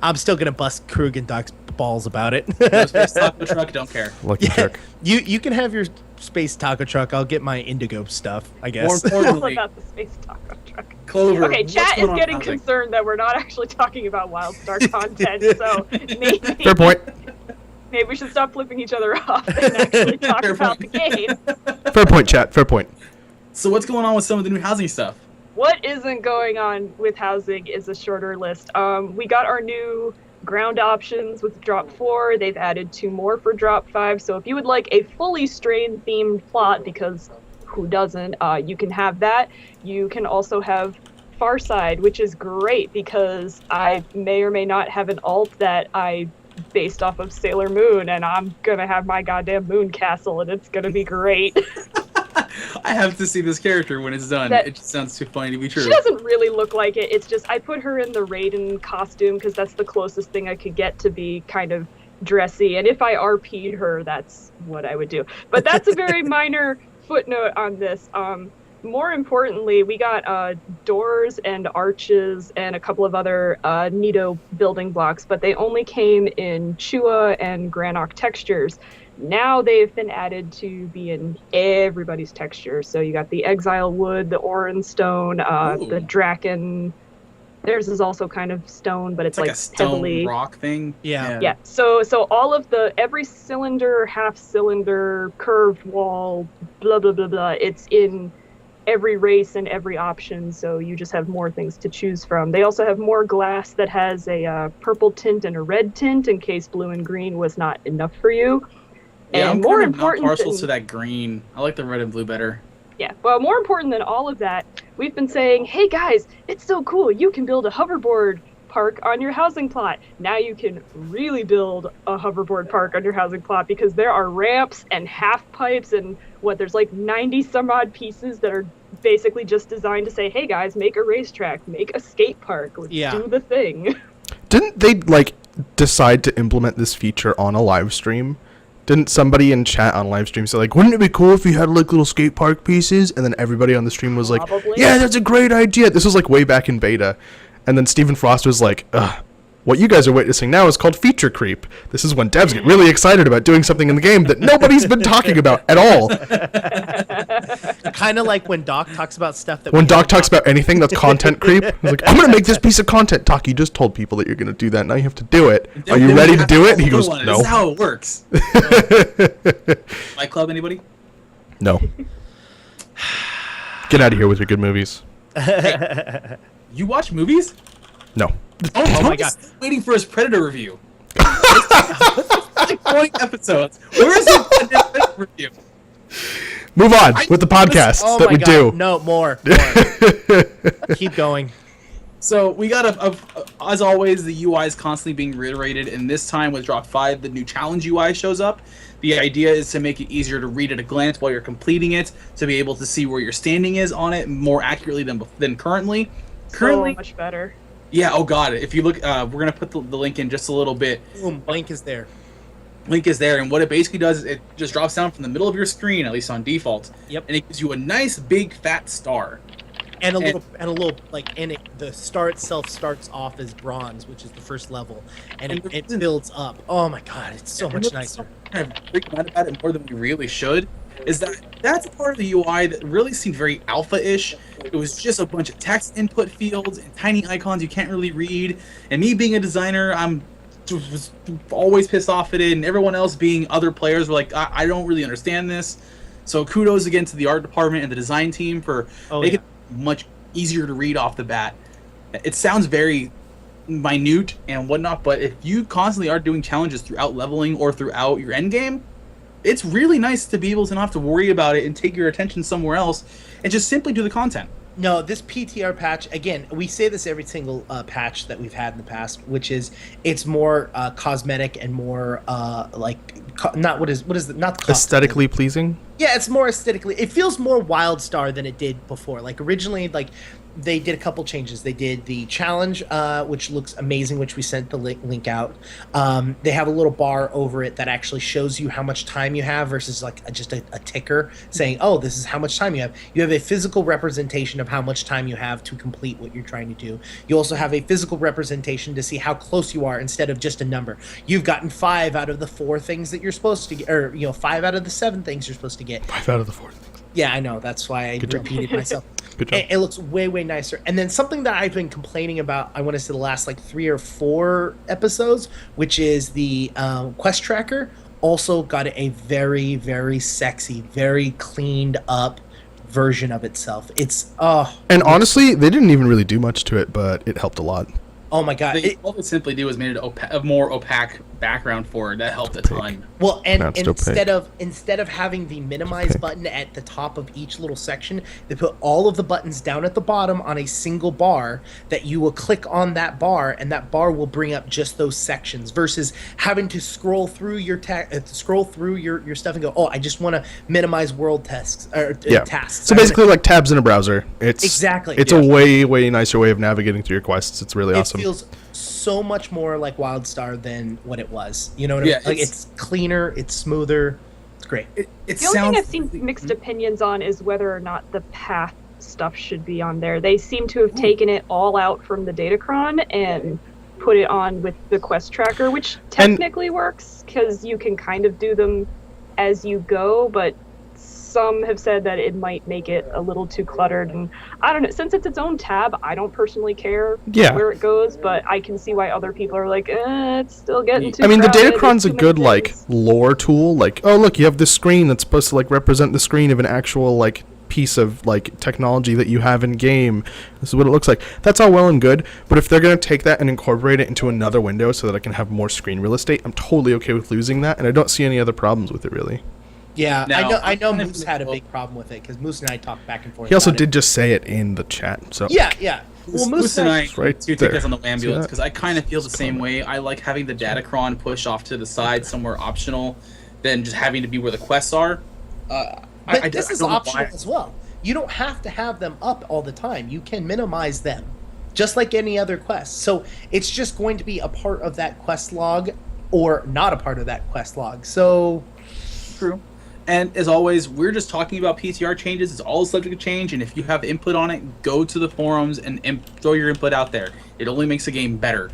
I'm still gonna bust Krug and Doc's balls about it.
No space taco truck, don't care.
Lucky jerk.
You can have your space taco truck. I'll get my indigo stuff, I
More
guess.
All
importantly,
about the space taco truck.
Clover.
Okay,
what's
chat
going
is
on
getting
with housing?
concerned that we're not actually talking about WildStar content, so maybe,
Fair point.
maybe we should stop flipping each other off and actually talk
Fair
about
point.
the game.
Fair point, chat. Fair point.
So what's going on with some of the new housing stuff?
What isn't going on with housing is a shorter list. We got our new ground options with Drop 4. They've added 2 more for Drop 5. So if you would like a fully strain themed plot, because who doesn't, you can have that. You can also have Farside, which is great because I may or may not have an alt that I based off of Sailor Moon, and I'm gonna have my goddamn moon castle, and it's gonna be great.
I have to see this character when it's done.
That-
It just sounds too funny to be true.
She doesn't really look like it. It's just I put her in the Raiden costume because that's the closest thing I could get to be kind of dressy. And if I RP'd her, that's what I would do. But that's a very minor footnote on this. More importantly, we got doors and arches and a couple of other Nito building blocks, but they only came in Chua and Granok textures. Now they've been added to be in everybody's texture. So you got the Exile Wood, the Oran Stone, the Draken. Theirs is also kind of stone, but it's
like
like
a stone
heavily
rock thing.
Yeah.
yeah. So all of every cylinder, half cylinder, curved wall, blah blah blah blah. It's in every race and every option, so you just have more things to choose from. They also have more glass that has a purple tint and a red tint in case blue and green was not enough for you.
Yeah,
and
I'm
more
kind of not
important
partial
than-
to that green. I like the red and blue better.
Yeah, well, more important than all of that, we've been saying, hey guys, it's so cool, you can build a hoverboard park on your housing plot. Now you can really build a hoverboard park on your housing plot because there are ramps and half pipes and there's like 90 some odd pieces that are basically just designed to say, hey guys, make a racetrack, make a skate park, let's do the thing.
Didn't they decide to implement this feature on a live stream? Didn't somebody in chat on live stream say wouldn't it be cool if you had little skate park pieces? And then everybody on the stream was
Probably.
yeah, that's a great idea. This was way back in beta. And then Stephen Frost was like, what you guys are witnessing now is called feature creep. This is when devs get really excited about doing something in the game that nobody's been talking about at all.
Kind of like when Doc talks about stuff that
When Doc talks about anything, that's content creep. He's like, I'm going to make this piece of content. Doc, you just told people that you're going to do that. Now you have to do it. Are you ready to do it? He goes,
This
no.
is how it works. Fight Club, anybody?
No. Get out of here with your good movies.
You watch movies?
No.
Oh
my God.
Waiting for his Predator review. Like 20 episodes. Where is the Predator review?
Move on with the podcast
Oh
that
my
we
God.
do.
No, more. Keep going.
So we got as always, the UI is constantly being reiterated, and this time with Drop 5, the new challenge UI shows up. The idea is to make it easier to read at a glance while you're completing it, to be able to see where your standing is on it more accurately than currently.
So much better.
Yeah, oh god, if you look, we're going to put the link in just a little bit.
Boom, link is there.
Link is there, and what it basically does is it just drops down from the middle of your screen, at least on default.
Yep.
And it gives you a nice big fat star.
And a little, and the star itself starts off as bronze, which is the first level, and it builds up. Oh my god, it's so much nicer.
Kind of freaking out about it more than we really should. Is that's a part of the UI that really seemed very alpha-ish. It was just a bunch of text input fields and tiny icons you can't really read. And me being a designer, I'm was always pissed off at it, and everyone else being other players were like, I don't really understand this. So kudos again to the art department and the design team for making it much easier to read off the bat. It sounds very minute and whatnot, but if you constantly are doing challenges throughout leveling or throughout your end game, it's really nice to be able to not have to worry about it and take your attention somewhere else and just simply do the content.
No, this PTR patch, again, we say this every single patch that we've had in the past, which is it's more cosmetic and more not
aesthetically pleasing.
Yeah, it's more aesthetically. It feels more WildStar than it did before. Like originally, like they did a couple changes. They did the challenge, which looks amazing, which we sent the link out. They have a little bar over it that actually shows you how much time you have versus like just a ticker saying, oh, this is how much time you have. You have a physical representation of how much time you have to complete what you're trying to do. You also have a physical representation to see how close you are instead of just a number. You've gotten 5 out of the 4 things that you're supposed to get, or 5 out of the 7 things you're supposed to get.
5 out of the 4 things.
Yeah, I know. That's why I repeated myself.
Good job.
It looks way, way nicer. And then something that I've been complaining about, I want to say the last like 3 or 4 episodes, which is the quest tracker, also got a very, very sexy, very cleaned up version of itself. It's
and honestly, they didn't even really do much to it, but it helped a lot.
Oh my god!
All they simply do is made it a more opaque background for it. That helped a ton.
Well, and instead of having the minimize button at the top of each little section, they put all of the buttons down at the bottom on a single bar that you will click on that bar, and that bar will bring up just those sections. Versus having to scroll through your your stuff and go, oh, I just want to minimize world tasks or tasks.
So basically, like tabs in a browser. It's a way nicer way of navigating through your quests. It's really awesome.
It feels so much more like WildStar than what it was. You know what I mean? Like it's cleaner, it's smoother, it's great.
The only thing I've seen mixed opinions on is whether or not the path stuff should be on there. They seem to have taken it all out from the Datacron and put it on with the quest tracker, which technically works because you can kind of do them as you go, but some have said that it might make it a little too cluttered, and I don't know, since it's its own tab, I don't personally care where it goes, but I can see why other people are like, it's still getting too crowded.
The Datacron's a good like lore tool, like, oh look, you have this screen that's supposed to like represent the screen of an actual like piece of like technology that you have in game. This is what it looks like. That's all well and good, but if they're going to take that and incorporate it into another window so that I can have more screen real estate, I'm totally okay with losing that, and I don't see any other problems with it really.
Yeah, now, I know Moose had a big problem with it because Moose and I talked back and forth.
He also did just say it in the chat. So
yeah.
Well, Moose and I take this on the ambulance because I kind of feel the same way. I like having the Datacron push off to the side somewhere optional than just having to be where the quests are.
But this is optional as well. You don't have to have them up all the time. You can minimize them, just like any other quest. So it's just going to be a part of that quest log or not a part of that quest log. So
true. And as always, we're just talking about PTR changes. It's all subject to change, and if you have input on it, go to the forums and throw your input out there. It only makes the game better.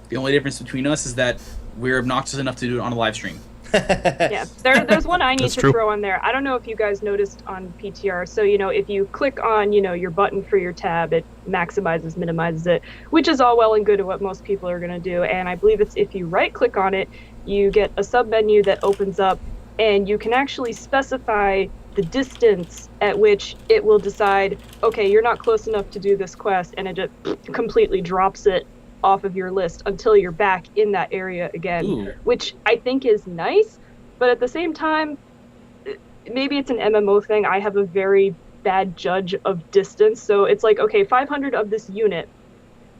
The only difference between us is that we're obnoxious enough to do it on a live stream.
Yeah, there's one I need to throw on there. I don't know if you guys noticed on PTR. So, if you click on, your button for your tab, it maximizes, minimizes it, which is all well and good at what most people are going to do. And I believe it's if you right-click on it, you get a sub-menu that opens up, and you can actually specify the distance at which it will decide, okay, you're not close enough to do this quest, and it just completely drops it off of your list until you're back in that area again, which I think is nice, but at the same time, maybe it's an MMO thing. I have a very bad judge of distance, so it's like, okay, 500 of this unit,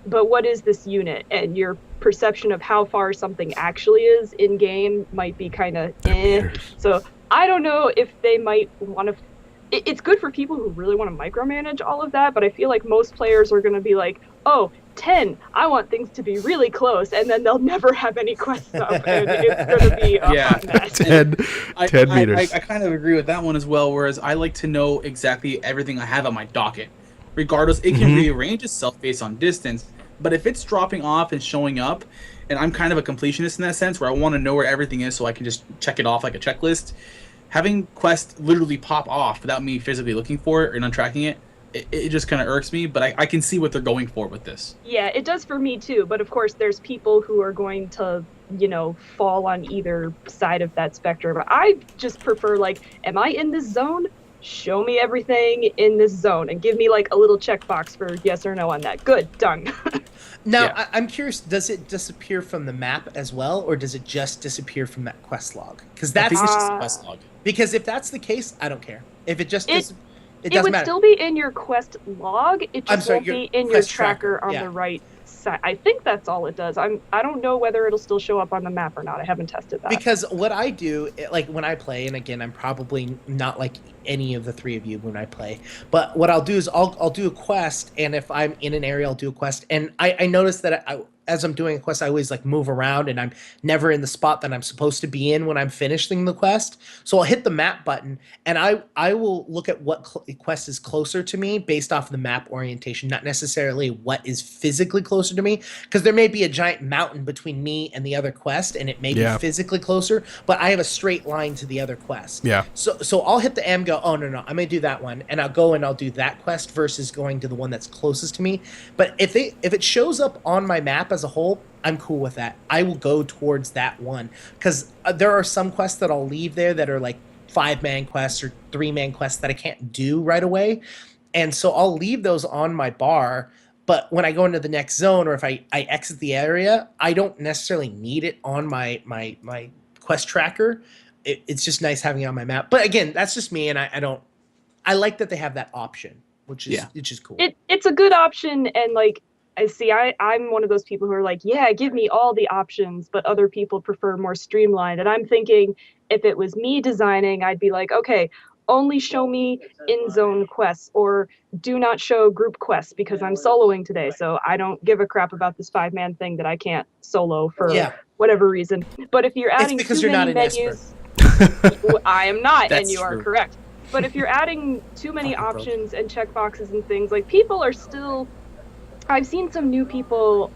but what is this unit? And your perception of how far something actually is in game might be kind of So I don't know if they might want to. It's good for people who really want to micromanage all of that, but I feel like most players are going to be like, oh, 10, I want things to be really close, and then they'll never have any quests up, and it's going to be a hot mess.
10 meters.
I kind of agree with that one as well, whereas I like to know exactly everything I have on my docket. Regardless, it can rearrange itself based on distance, but if it's dropping off and showing up, and I'm kind of a completionist in that sense, where I want to know where everything is so I can just check it off like a checklist, having quests literally pop off without me physically looking for it or untracking it, it just kind of irks me, but I can see what they're going for with this.
Yeah, it does for me too, but of course there's people who are going to fall on either side of that spectrum. I just prefer, like, am I in this zone? Show me everything in this zone and give me like a little checkbox for yes or no on that. Good, done.
Now,
Yeah.
I'm curious, does it disappear from the map as well, or does it just disappear from that quest log? Because
I think
that's
it's just a quest log.
because if that's the case, I don't care. If it just
It
it doesn't
would
matter.
still be in your quest log. It
I'm
just
sorry,
won't
your
be in your
quest
tracker
tracker,
on
yeah.
the right side. I think that's all it does. I don't know whether it'll still show up on the map or not. I haven't tested that.
Because what I do, like when I play, and again, I'm probably not like any of the three of you when I play, but what I'll do is I'll do a quest, and if I'm in an area, I'll do a quest, and I notice that as I'm doing a quest, I always like move around, and I'm never in the spot that I'm supposed to be in when I'm finishing the quest. So I'll hit the map button, and I will look at what quest is closer to me based off of the map orientation, not necessarily what is physically closer to me, because there may be a giant mountain between me and the other quest, and it may be physically closer, but I have a straight line to the other quest.
Yeah.
So I'll hit the M, go, oh no, I'm gonna do that one, and I'll go and I'll do that quest versus going to the one that's closest to me. But if it shows up on my map as a whole, I'm cool with that. I will go towards that one, because there are some quests that I'll leave there that are like 5-man quests or 3-man quests that I can't do right away, and so I'll leave those on my bar. But when I go into the next zone, or if I exit the area, I don't necessarily need it on my quest tracker. It's just nice having it on my map. But again, that's just me, and I like that they have that option, which is cool.
It's a good option, and like I'm one of those people who are like, yeah, give me all the options, but other people prefer more streamlined. And I'm thinking, if it was me designing, I'd be like, okay, only show me in-zone quests, or do not show group quests because I'm soloing today, so I don't give a crap about this 5-man thing that I can't solo for whatever reason. But if you're adding
because
too
you're
many
not an
menus, I am not, and you are
true.
correct. But if you're adding too many
Fucking
options and checkboxes and things, like, people are still... I've seen some new people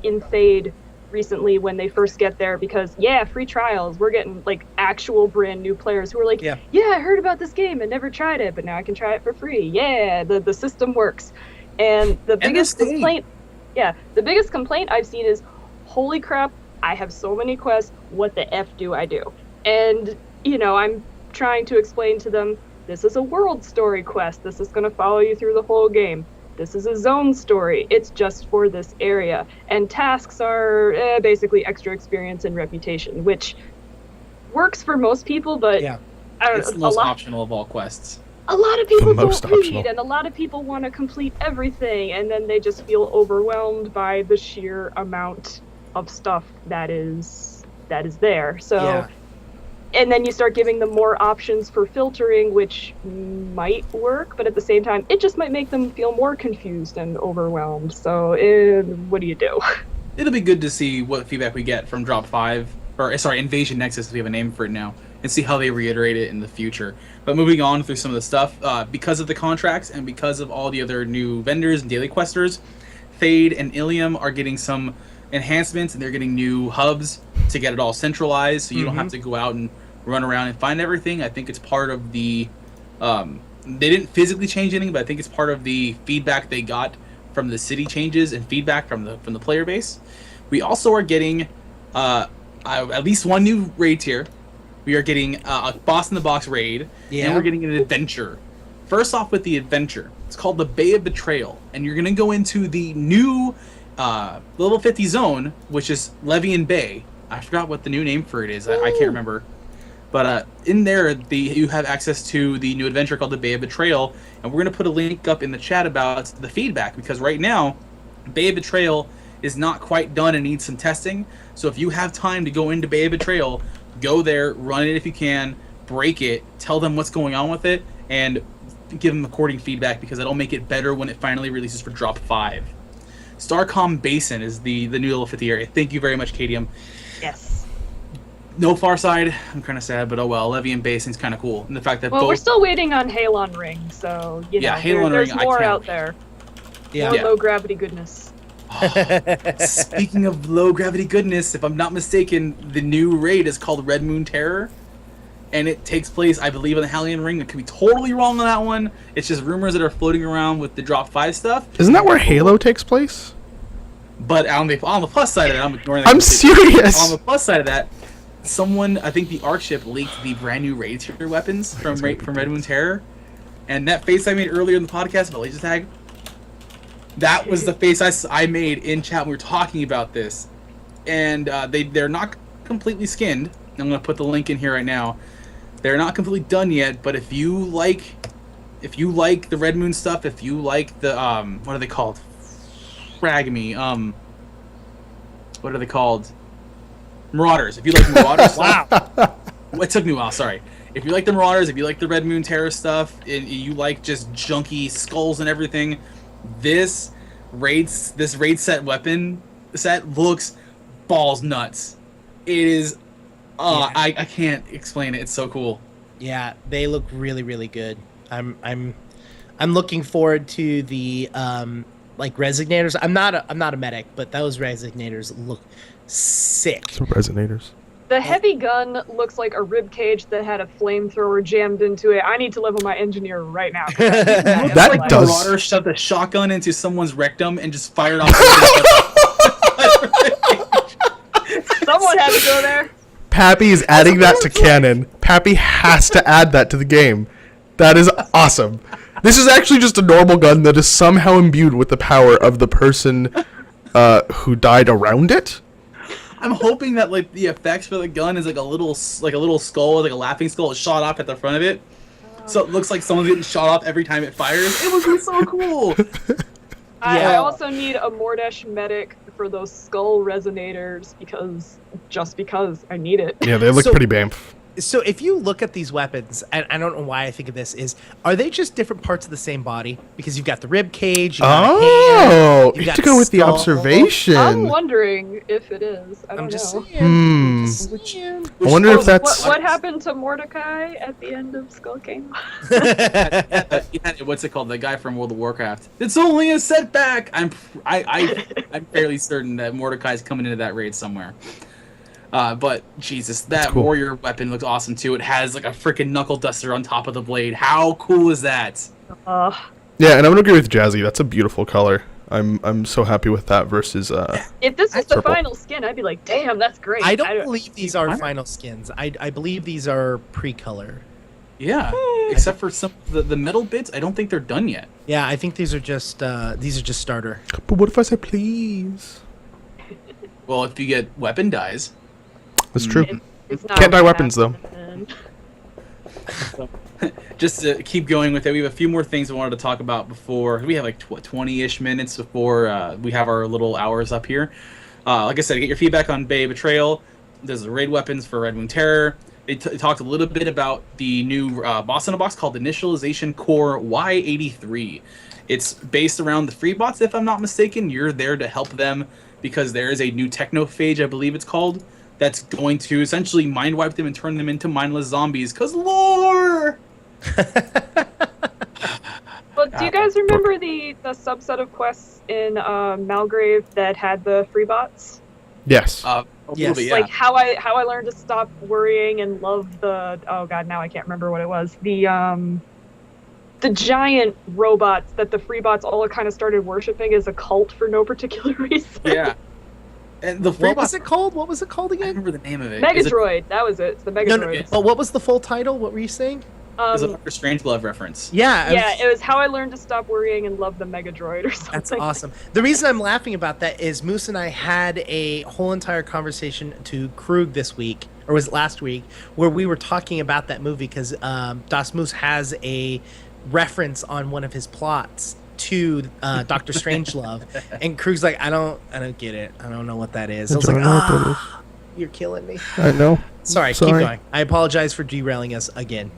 in Fade recently when they first get there, because free trials, we're getting like actual brand new players who are like, yeah, I heard about this game and never tried it, but now I can try it for free. Yeah, the system works. And the biggest complaint I've seen is, holy crap, I have so many quests, what the F do I do? And I'm trying to explain to them, this is a world story quest, this is going to follow you through the whole game. This is a zone story. It's just for this area. And tasks are basically extra experience and reputation, which works for most people, but I don't
it's
know.
the most optional of all quests.
A lot of people don't read,
optional.
and a lot of people want to complete everything, and then they just feel overwhelmed by the sheer amount of stuff that is there. So. And then you start giving them more options for filtering, which might work, but at the same time, it just might make them feel more confused and overwhelmed. So, what do you do?
It'll be good to see what feedback we get from Drop 5, Invasion Nexus, if we have a name for it now, and see how they reiterate it in the future. But moving on through some of the stuff, because of the contracts and because of all the other new vendors and daily questers, Fade and Ilium are getting some enhancements, and they're getting new hubs to get it all centralized, so you don't have to go out and run around and find everything. I think it's part of the they didn't physically change anything, but I think it's part of the feedback they got from the city changes and feedback from the player base. We also are getting at least one new raid tier. We are getting a boss in the box raid, and we're getting an adventure. First off, with the adventure, it's called the Bay of Betrayal, and you're gonna go into the new level 50 zone, which is Levian Bay. I forgot what the new name for it is. I can't remember. But in there, you have access to the new adventure called the Bay of Betrayal, and we're going to put a link up in the chat about the feedback, because right now, Bay of Betrayal is not quite done and needs some testing. So if you have time to go into Bay of Betrayal, go there, run it if you can, break it, tell them what's going on with it, and give them according feedback, because that'll make it better when it finally releases for Drop 5. Starcom Basin is the new level 50 area. Thank you very much, Kadium.
Yes.
No Farside, I'm kind of sad, but oh well. Levian Basin's kind of cool. And the fact that
we're still waiting on Halon Ring, so, there's more out there. More low-gravity goodness.
Speaking of low-gravity goodness, if I'm not mistaken, the new raid is called Red Moon Terror, and it takes place, I believe, on the Halon Ring. I could be totally wrong on that one. It's just rumors that are floating around with the Drop 5 stuff.
Isn't that where Halo takes place?
But on the plus side of that, I'm ignoring that.
I'm serious.
On the plus side of that, someone, I think the Arc ship leaked the brand new Raid Tier weapons from Red Moon Terror, and that face I made earlier in the podcast about laser tag, that was the face I made in chat when we were talking about this, and they're not completely skinned. I'm gonna put the link in here right now. They're not completely done yet, but if you like the Red Moon stuff, if you like the what are they called? Frag me. What are they called? Marauders. If you like Marauders stuff. It took me a while, sorry. If you like the Marauders, if you like the Red Moon Terror stuff, and you like just junky skulls and everything, this raid set weapon set looks balls nuts. It is I can't explain it. It's so cool.
Yeah, they look really, really good. I'm looking forward to the like Resignators. I'm not a medic, but those Resignators look sick.
Some Resonators.
The heavy gun looks like a rib cage that had a flamethrower jammed into it. I need to level my engineer right now.
That
Like
does.
Marauder shoved a shotgun into someone's rectum and just fired off.
Someone had to go there.
Pappy is adding that to canon. Pappy has to add that to the game. That is awesome. This is actually just a normal gun that is somehow imbued with the power of the person who died around it.
I'm hoping that like the effects for the gun is like a little skull, like a laughing skull, shot off at the front of it, so it looks like someone's getting shot off every time it fires. It would be so cool.
I also need a Mordesh medic for those skull resonators because I need it.
Yeah, they look
So-
pretty bamf.
So if you look at these weapons, and I don't know why I think of this, are they just different parts of the same body? Because you've got the rib cage, you got a hand,
Oh,
you
you
got
have to go with the
skull.
observation.
I'm wondering if it is. I don't
I'm just
know.
saying.
I wonder if that's.
What happened to Mordecai at the end of Skull King?
What's it called? The guy from World of Warcraft. It's only a setback. I'm fairly certain that Mordecai's coming into that raid somewhere. But Jesus, that
cool.
warrior weapon looks awesome too. It has like a freaking knuckle duster on top of the blade. How cool is that?
Uh,
Yeah, and I'm gonna agree with Jazzy. That's a beautiful color. I'm so happy with that versus
if this was the
Purple.
final skin, I'd be like, damn, that's great.
I don't believe these are final skins. I believe these are pre-color.
Yeah, except for some the metal bits. I don't think they're done yet.
Yeah, I think these are just starter.
But what if I say please?
Well, if you get weapon dies.
That's true.
It's not
Can't die weapons though.
happening.
Just to keep going with it, we have a few more things I wanted to talk about before. We have like 20-ish minutes before we have our little hours up here. Like I said, get your feedback on Bay Betrayal. There's the raid weapons for Red Moon Terror. They talked a little bit about the new boss in a box called Initialization Core Y83. It's based around the free bots, if I'm not mistaken. You're there to help them because there is a new technophage, I believe it's called, that's going to essentially mind wipe them and turn them into mindless zombies. Cause lore.
Well, do you guys remember the subset of quests in Malgrave that had the free bots?
Yes.
A little
Yes.
bit, yeah.
Like how I learned to stop worrying and love the now I can't remember what it was. The giant robots that the free bots all kind of started worshiping as a cult for no particular reason.
Yeah. And the free
What was
bots,
it called? What was it called
I
again?
remember the name of it. Is it-
Megadroid, that was it. It's the
No,
Megadroid.
no. But what was the full title? What were you saying?
It's a Dr. Strangelove reference.
Yeah.
Yeah, it was how I learned to stop worrying and love the Megadroid or something.
That's awesome. The reason I'm laughing about that is Moose and I had a whole entire conversation to Krug this week, or was it last week, where we were talking about that movie because Das Moose has a reference on one of his plots to Doctor Strangelove, and Krug's like, I don't get it. I don't know what that is. I was like, you're killing me.
I know.
Sorry, keep going. I apologize for derailing us again.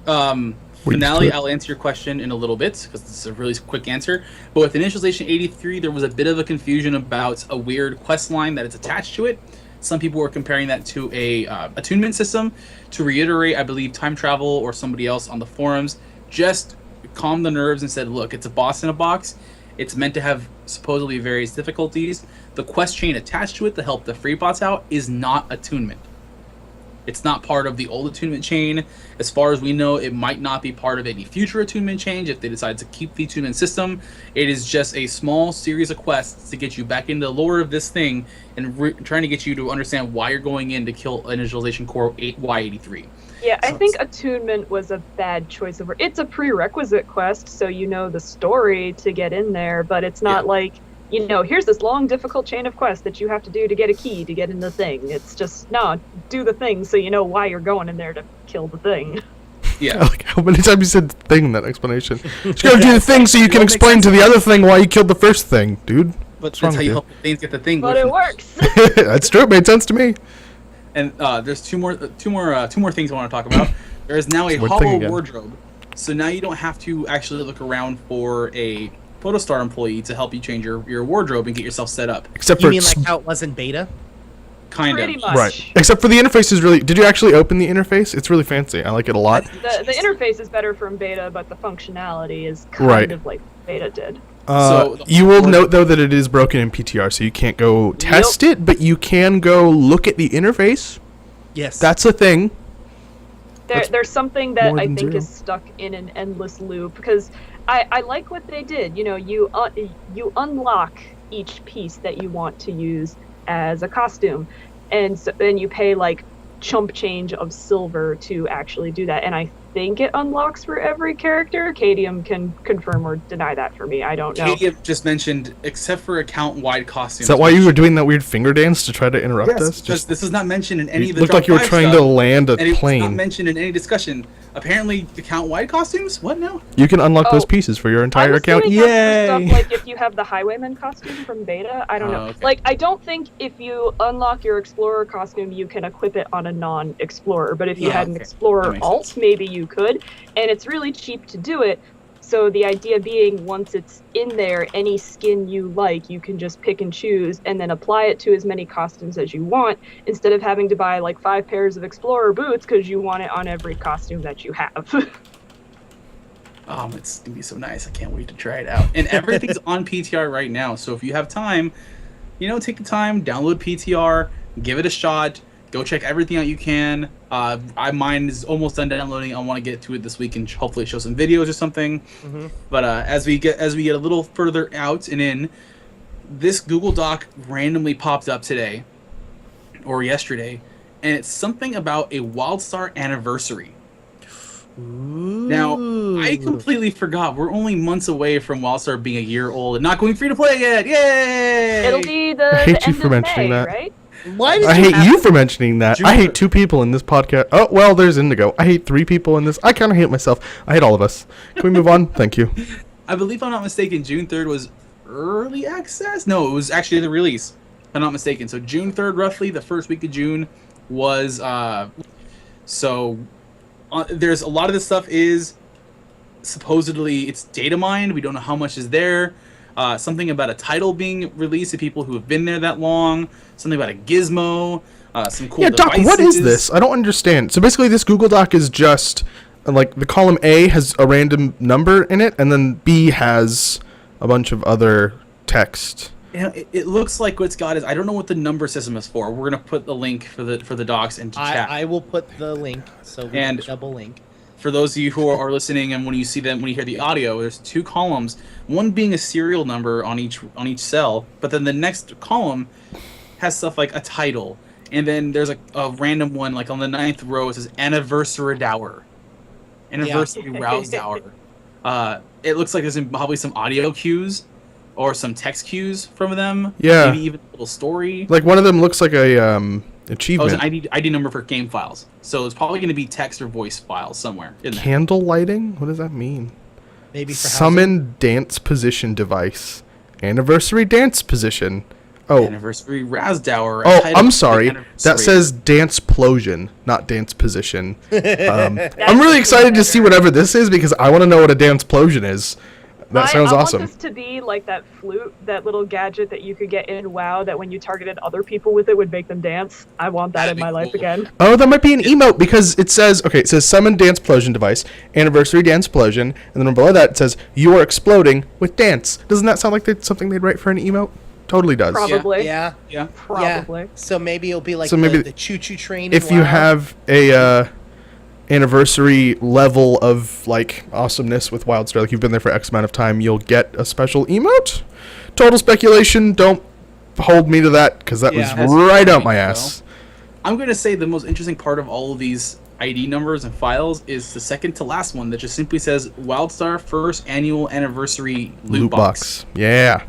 Finale, I'll answer your question in a little bit because this is a really quick answer. But with Initialization 83, there was a bit of a confusion about a weird quest line that is attached to it. Some people were comparing that to a attunement system. To reiterate, I believe Time Travel or somebody else on the forums just calmed the nerves and said, look, it's a boss in a box. It's meant to have supposedly various difficulties. The quest chain attached to it to help the free bots out is not attunement. It's not part of the old attunement chain. As far as we know, it might not be part of any future attunement change if they decide to keep the attunement system. It is just a small series of quests to get you back into the lore of this thing and trying to get you to understand why you're going in to kill Initialization Core 8Y83.
Yeah, I think attunement was a bad choice of word. It's a prerequisite quest, so you know the story to get in there, but it's not like, you know, here's this long, difficult chain of quests that you have to do to get a key to get in the thing. It's just, no, do the thing so you know why you're going in there to kill the thing.
Yeah.
Like, how many times you said thing in that explanation? Just gotta do the thing so you can explain to the other thing why you killed the first thing, dude.
But that's how you help things get the thing.
But it works.
That's true. It made sense to me.
And there's two more things I want to talk about. There is now a
One thing
hollow
again.
wardrobe, so now you don't have to actually look around for a Photostar employee to help you change your wardrobe and get yourself set up.
Except
You
for
mean like how it was in beta?
Kind
Pretty
of.
much.
right. Except for the interface is really. Did you actually open the interface? It's really fancy. I like it a lot.
The interface is better from beta, but the functionality is kind of like beta did.
So
You will note though that it is broken in PTR, so you can't go test it, but you can go look at the interface.
Yes.
That's a thing.
There's something that
more
I
than
think
zero.
is stuck in an endless loop because I like what they did. You know, you unlock each piece that you want to use as a costume, and so then you pay like chump change of silver to actually do that. And I think it unlocks for every character. Cadium can confirm or deny that for me. I don't know.
Katie just mentioned, except for account-wide costumes.
Is that why you were doing that weird finger dance to try to interrupt
Yes,
us?
because this is not mentioned in any
You
of the
looked like you were
Drop 5
trying
stuff,
to land a
and it's not
plane.
mentioned in any discussion. Apparently, account-wide costumes? What now?
You can unlock those
Oh.
pieces for your
I'm
entire account.
assuming that's for
Yay!
stuff like if you have the Highwayman costume from beta. I don't know.
okay.
Like, I don't think if you unlock your Explorer costume, you can equip it on a non-Explorer. But if you had an
okay. That
Explorer
makes
alt,
sense.
maybe you could. And it's really cheap to do it. So the idea being, once it's in there, any skin you like, you can just pick and choose and then apply it to as many costumes as you want, instead of having to buy like 5 pairs of Explorer boots because you want it on every costume that you have.
It's gonna be so nice. I can't wait to try it out. And everything's on PTR right now. So if you have time, take the time, download PTR, give it a shot, go check everything out you can. Mine is almost done downloading. I want to get to it this week and hopefully show some videos or something.
Mm-hmm.
But as we get a little further out and in, this Google Doc randomly popped up today or yesterday, and it's something about a WildStar anniversary. Now, I completely forgot. We're only months away from WildStar being a year old and not going free to play yet. Yay!
It'll be the
hate
the
you
end
for
of
mentioning
May,
that.
right?
Why did
I
you
hate
have
you for mentioning that. I hate 2 people in this podcast. Oh, well, there's Indigo. I hate 3 people in this. I kind of hate myself. I hate all of us. Can we move on? Thank you.
I believe, if I'm not mistaken, June 3rd was early access? No, it was actually the release, if I'm not mistaken. So June 3rd, roughly, the first week of June, was... there's a lot of this stuff is supposedly it's data mined. We don't know how much is there. Something about a title being released to people who have been there that long. Something about a gizmo. Some cool
Yeah, Doc,
devices.
what is this? I don't understand. So basically this Google Doc is just, like, the column A has a random number in it, and then B has a bunch of other text.
It looks like what it's got is, I don't know what the number system is for. We're going to put the link for the docs into chat.
I will put the link, so we
And-
can double link.
For those of you who are listening, and when you hear the audio, there's 2 columns, one being a serial number on each cell, but then the next column has stuff like a title, and then there's a random one, like on the 9th row, it says Anniversary Hour. Anniversary Rouse Hour. It looks like there's probably some audio cues, or some text cues from them.
Yeah.
Maybe even a little story.
Like, one of them looks like a
Oh,
achievement.
it's an ID number for game files. So it's probably going to be text or voice files somewhere in there.
Candle lighting? What does that mean?
Maybe for housing.
Summon dance position device. Anniversary dance position. Oh,
Anniversary Razdower.
I'm sorry. That says dance plosion, not dance position. I'm really excited to see whatever this is because I want to know what a dance plosion is. That sounds
I
awesome.
want this to be like that flute, that little gadget that you could get in WoW that when you targeted other people with it would make them dance. I want that
That'd
in my
be
life
cool.
again.
Oh, that might be an emote because it says summon dance plosion device, anniversary dance plosion, and then below that it says you are exploding with dance. Doesn't that sound like something they'd write for an emote? Totally does.
Probably.
Yeah.
Yeah.
Probably.
Yeah. So maybe it'll be like
So maybe
the choo-choo train.
If
in
you
WoW.
have a anniversary level of like awesomeness with WildStar, like you've been there for X amount of time, you'll get a special emote. Total speculation. Don't hold me to that because that
Yeah.
was right up my ass.
I'm going to say the most interesting part of all of these ID numbers and files is the second to last one that just simply says WildStar first annual anniversary loot box.
Yeah.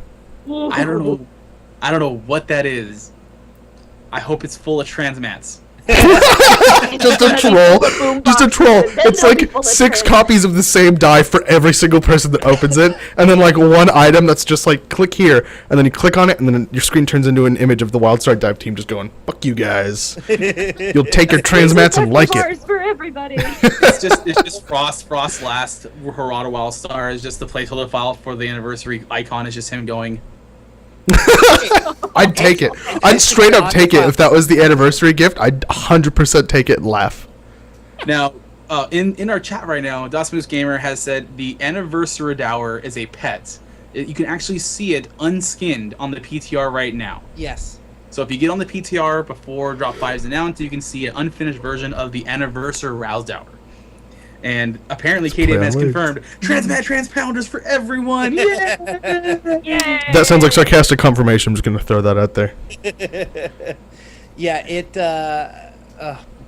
I don't know what that is. I hope it's full of transmats.
Just a troll. Just a troll. It's like 6 copies of the same die for every single person that opens it, and then like one item that's just like click here, and then you click on it, and then your screen turns into an image of the WildStar dive team just going, "Fuck you guys." You'll take your transmats and like it.
For everybody.
It's just Frost last Harada WildStar is just the placeholder file for the anniversary icon. Is just him going.
I'd take it. I'd straight up take it if that was the anniversary gift. I'd 100% take it and laugh.
Now, in our chat right now, Dasmus Gamer has said the anniversary dower is a pet. You can actually see it unskinned on the PTR right now.
Yes.
So if you get on the PTR before Drop 5 is announced, you can see an unfinished version of the anniversary Rouse Dower. And apparently KDM has confirmed transmat transpounders for everyone. Yeah.
That sounds like sarcastic confirmation. I'm just gonna throw that out there.
Yeah,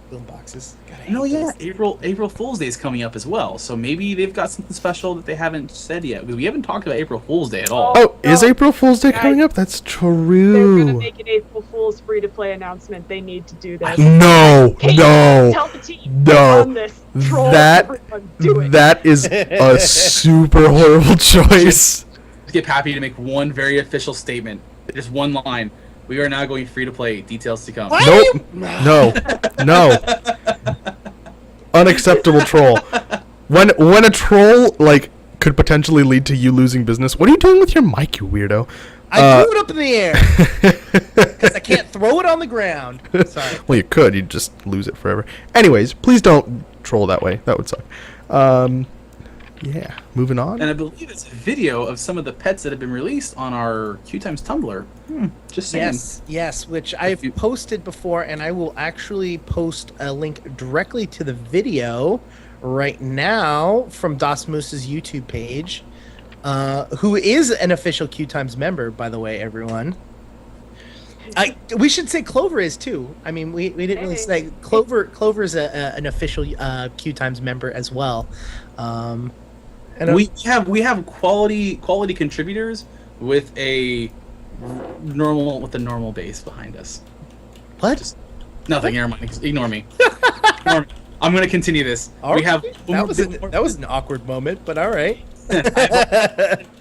boom boxes. God, I hate
No, yeah,
those.
April Fool's Day is coming up as well. So maybe they've got something special that they haven't said yet. We haven't talked about April Fool's Day at all.
Oh, is
No.
April Fool's Day
Guys,
coming up? That's
They're gonna
true.
make an April Fool's free-to-play announcement. They need to do this.
No,
Hey,
no,
tell the team.
no.
On this. Troll
That
everyone. Do it.
that is a super horrible choice.
Let's get Pappy to make one very official statement. Just one line. We are now going free to play. Details to come.
Nope. No. Unacceptable troll. When a troll like could potentially lead to you losing business. What are you doing with your mic, you weirdo?
I threw it up in the air because I can't throw it on the ground. Sorry.
Well, you could. You'd just lose it forever. Anyways, please don't troll that way. That would suck. Yeah. Moving on.
And I believe it's a video of some of the pets that have been released on our Q Times Tumblr. Just saying.
Yes, which I've posted before, and I will actually post a link directly to the video right now from Das Moose's YouTube page, who is an official Q Times member, by the way, everyone. We should say Clover is too. I mean, we didn't really say Clover is an official Q Times member as well. And
We have quality contributors with a normal base behind us.
what?
Nothing. Never mind. Ignore me. Ignore me. I'm gonna continue this.
All
We
right.
have
that was an awkward moment, but all right.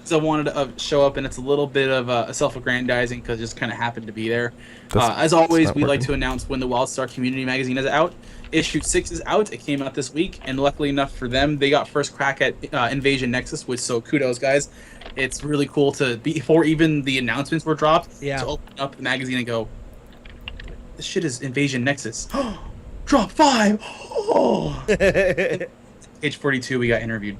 So I wanted to show up, and it's a little bit of a self-aggrandizing because it just kind of happened to be there. As always,
not
we like
working.
to announce when the WildStar Community Magazine is out. Issue 6 is out. It came out this week, and luckily enough for them, they got first crack at Invasion Nexus, which so kudos, guys. It's really cool to before even the announcements were dropped,
Yeah.
to open up the magazine and go, this shit is Invasion Nexus. Drop 5. Oh. Page 42, we got interviewed.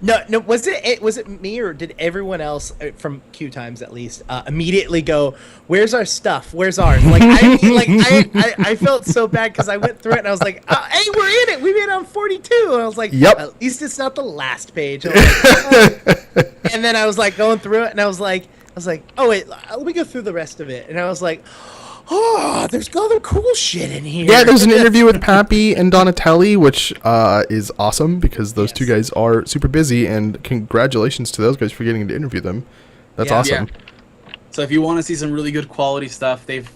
No. Was it me or did everyone else from Q Times at least immediately go, "Where's our stuff? Where's ours?" Like I felt so bad because I went through it and I was like, "Hey, we're in it. We made it on 42." And I was like,
Yep.
At least it's not the last page." I was like, and then I was like going through it and I was like, "Oh wait, let me go through the rest of it." And I was like, "Oh, there's other cool shit in here."
Yeah, there's an interview with Pappy and Donatelli, which is awesome because those two guys are super busy, and congratulations to those guys for getting to interview them. That's
Yeah.
awesome.
So if you want to see some really good quality stuff, they've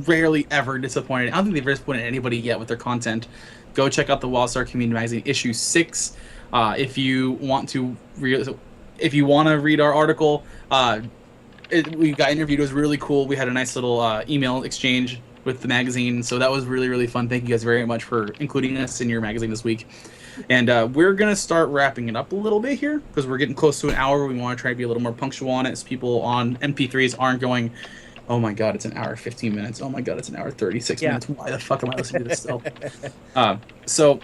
rarely ever disappointed. I don't think they've disappointed anybody yet with their content. Go check out the WildStar Community Magazine issue 6. If you want to read our article, we got interviewed. It was really cool. We had a nice little email exchange with the magazine, so that was really, really fun. Thank you guys very much for including us in your magazine this week. And we're going to start wrapping it up a little bit here because we're getting close to an hour. We want to try to be a little more punctual on it so people on MP3s aren't going, oh my god, it's an hour 15 minutes. Oh my god, it's an hour 36 minutes. Why the fuck am I listening to this still? So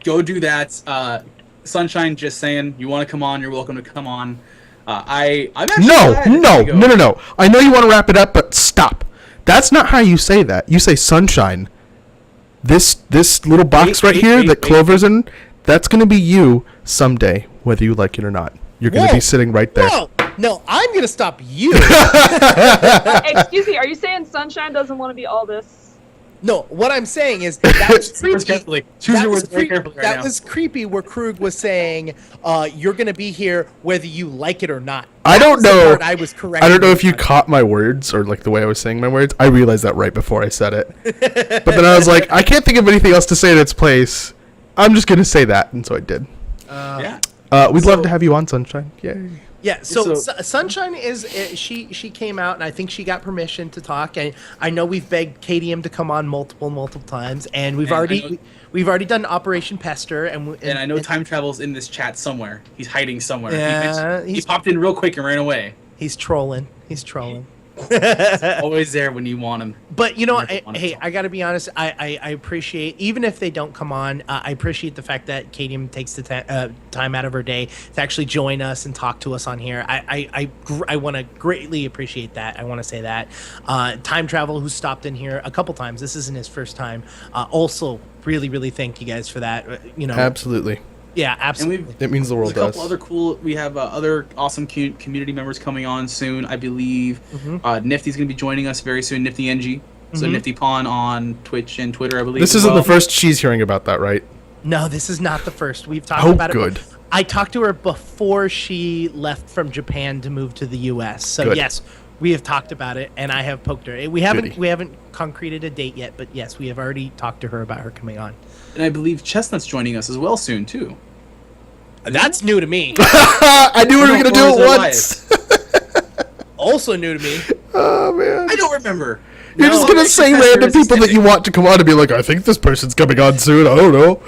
go do that. Sunshine, just saying, you want to come on, you're welcome to come on. I'm actually
No,
glad
no,
Indigo-
no, no, no. I know you want to wrap it up, but stop. That's not how you say that. You say sunshine. This little box
Wait,
right here
wait,
that
wait.
Clover's in, that's going to be you someday, whether you like it or not. You're going to
Whoa.
be sitting right there.
No, I'm gonna stop you.
Excuse me, are you saying Sunshine doesn't want to be all this?
No, what I'm saying is that was
Choose
creepy.
carefully. Choose
That
your
was
words very
creep-
carefully right
that
now.
was creepy where Krug was saying, you're going to be here whether you like it or not.
I
That
don't
was the
know.
part I was correct.
I don't know if you caught my words or like the way I was saying my words. I realized that right before I said it. But then I was like, I can't think of anything else to say in its place. I'm just going to say that. And so I did.
Yeah.
We'd
So-
love to have you on, Sunshine. Yay.
Yeah, so
So-
Sunshine is she came out and I think she got permission to talk. And I know we've begged KDM to come on multiple times, and we've
And
already done Operation Pester, and
And I know time travel's in this chat somewhere. He's hiding somewhere.
Yeah,
he
he's-
popped in real quick and ran away.
he's trolling. He's trolling.
Always there when you want him.
But you know,
Never wanted
hey,
to.
I gotta be honest. I appreciate, even if they don't come on, I appreciate the fact that KDM takes the time out of her day to actually join us and talk to us on here. I want to greatly appreciate that. I want to say that. Time Travel, who stopped in here a couple times. This isn't his first time. Also, really thank you guys for that. You know,
Absolutely.
yeah,
And
absolutely.
It means the world
There's a
to us.
couple other cool. We have other awesome community members coming on soon. I believe
Mm-hmm.
Nifty's going to be joining us very soon. Nifty NG. So Nifty Pawn on Twitch and Twitter, I believe.
This
as
isn't
well.
the first she's hearing about that, right?
No, this is not the first. We've talked
Oh,
about
good.
it. I talked to her before she left from Japan to move to the U.S. So
Good.
yes, we have talked about it, and I have poked her.
Goody.
We haven't concreted a date yet, but yes, we have already talked to her about her coming on.
And I believe Chestnut's joining us as well soon too.
That's new to me.
I knew we were going to do
Or
it
is it
once.
Also new to me.
Oh, man.
I don't remember.
You're just going to say random people that you want to come on and be like, I think this person's coming on soon. I don't know.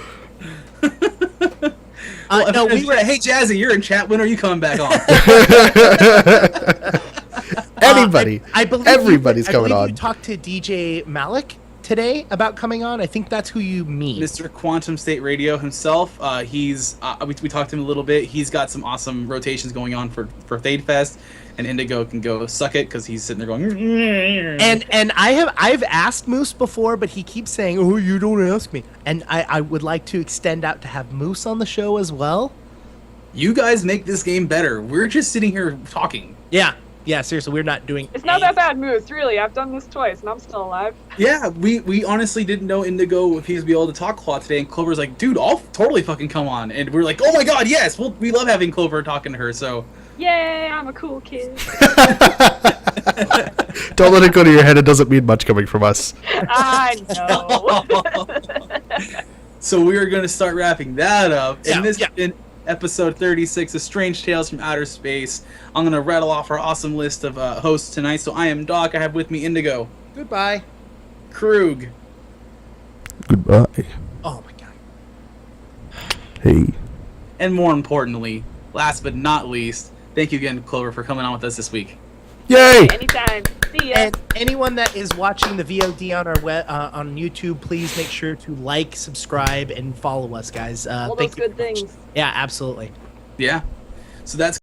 No, we were.
Hey Jazzy, you're in chat. When are you coming back on?
Anybody.
I believe
Everybody's
I
coming
believe
on.
You talked to DJ Malik today about coming on. I think that's who you mean.
Mr. Quantum State Radio himself. He's we talked to him a little bit. He's got some awesome rotations going on for Thade Fest, and Indigo can go suck it because he's sitting there going.
And I've asked Moose before, but he keeps saying, "Oh, you don't ask me." And I would like to extend out to have Moose on the show as well.
You guys make this game better. We're just sitting here talking.
Yeah, seriously, we're not doing.
It's not that bad, Moose, really. I've done this twice and I'm still alive.
Yeah, we honestly didn't know Indigo if he was be able to talk a lot today, and Clover's like, dude, I'll totally fucking come on, and we're like, oh my god, yes, we love having Clover talking to her. So
Yay, I'm a cool kid.
Don't let it go to your head. It doesn't mean much coming from us.
I know.
So we are going to start wrapping that up.
Yeah,
And this
yeah.
has been episode 36 of Strange Tales from Outer Space. I'm going to rattle off our awesome list of hosts tonight. So I am Doc. I have with me Indigo,
Goodbye.
Krug,
Goodbye.
Oh my god.
Hey.
and more importantly, last but not least, thank you again, Clover, for coming on with us this week.
Yay!
Anytime. See ya.
And anyone that is watching the VOD on our on YouTube, please make sure to like, subscribe, and follow us, guys.
All
Thank
those
you.
good things.
Yeah, absolutely.
Yeah. So that's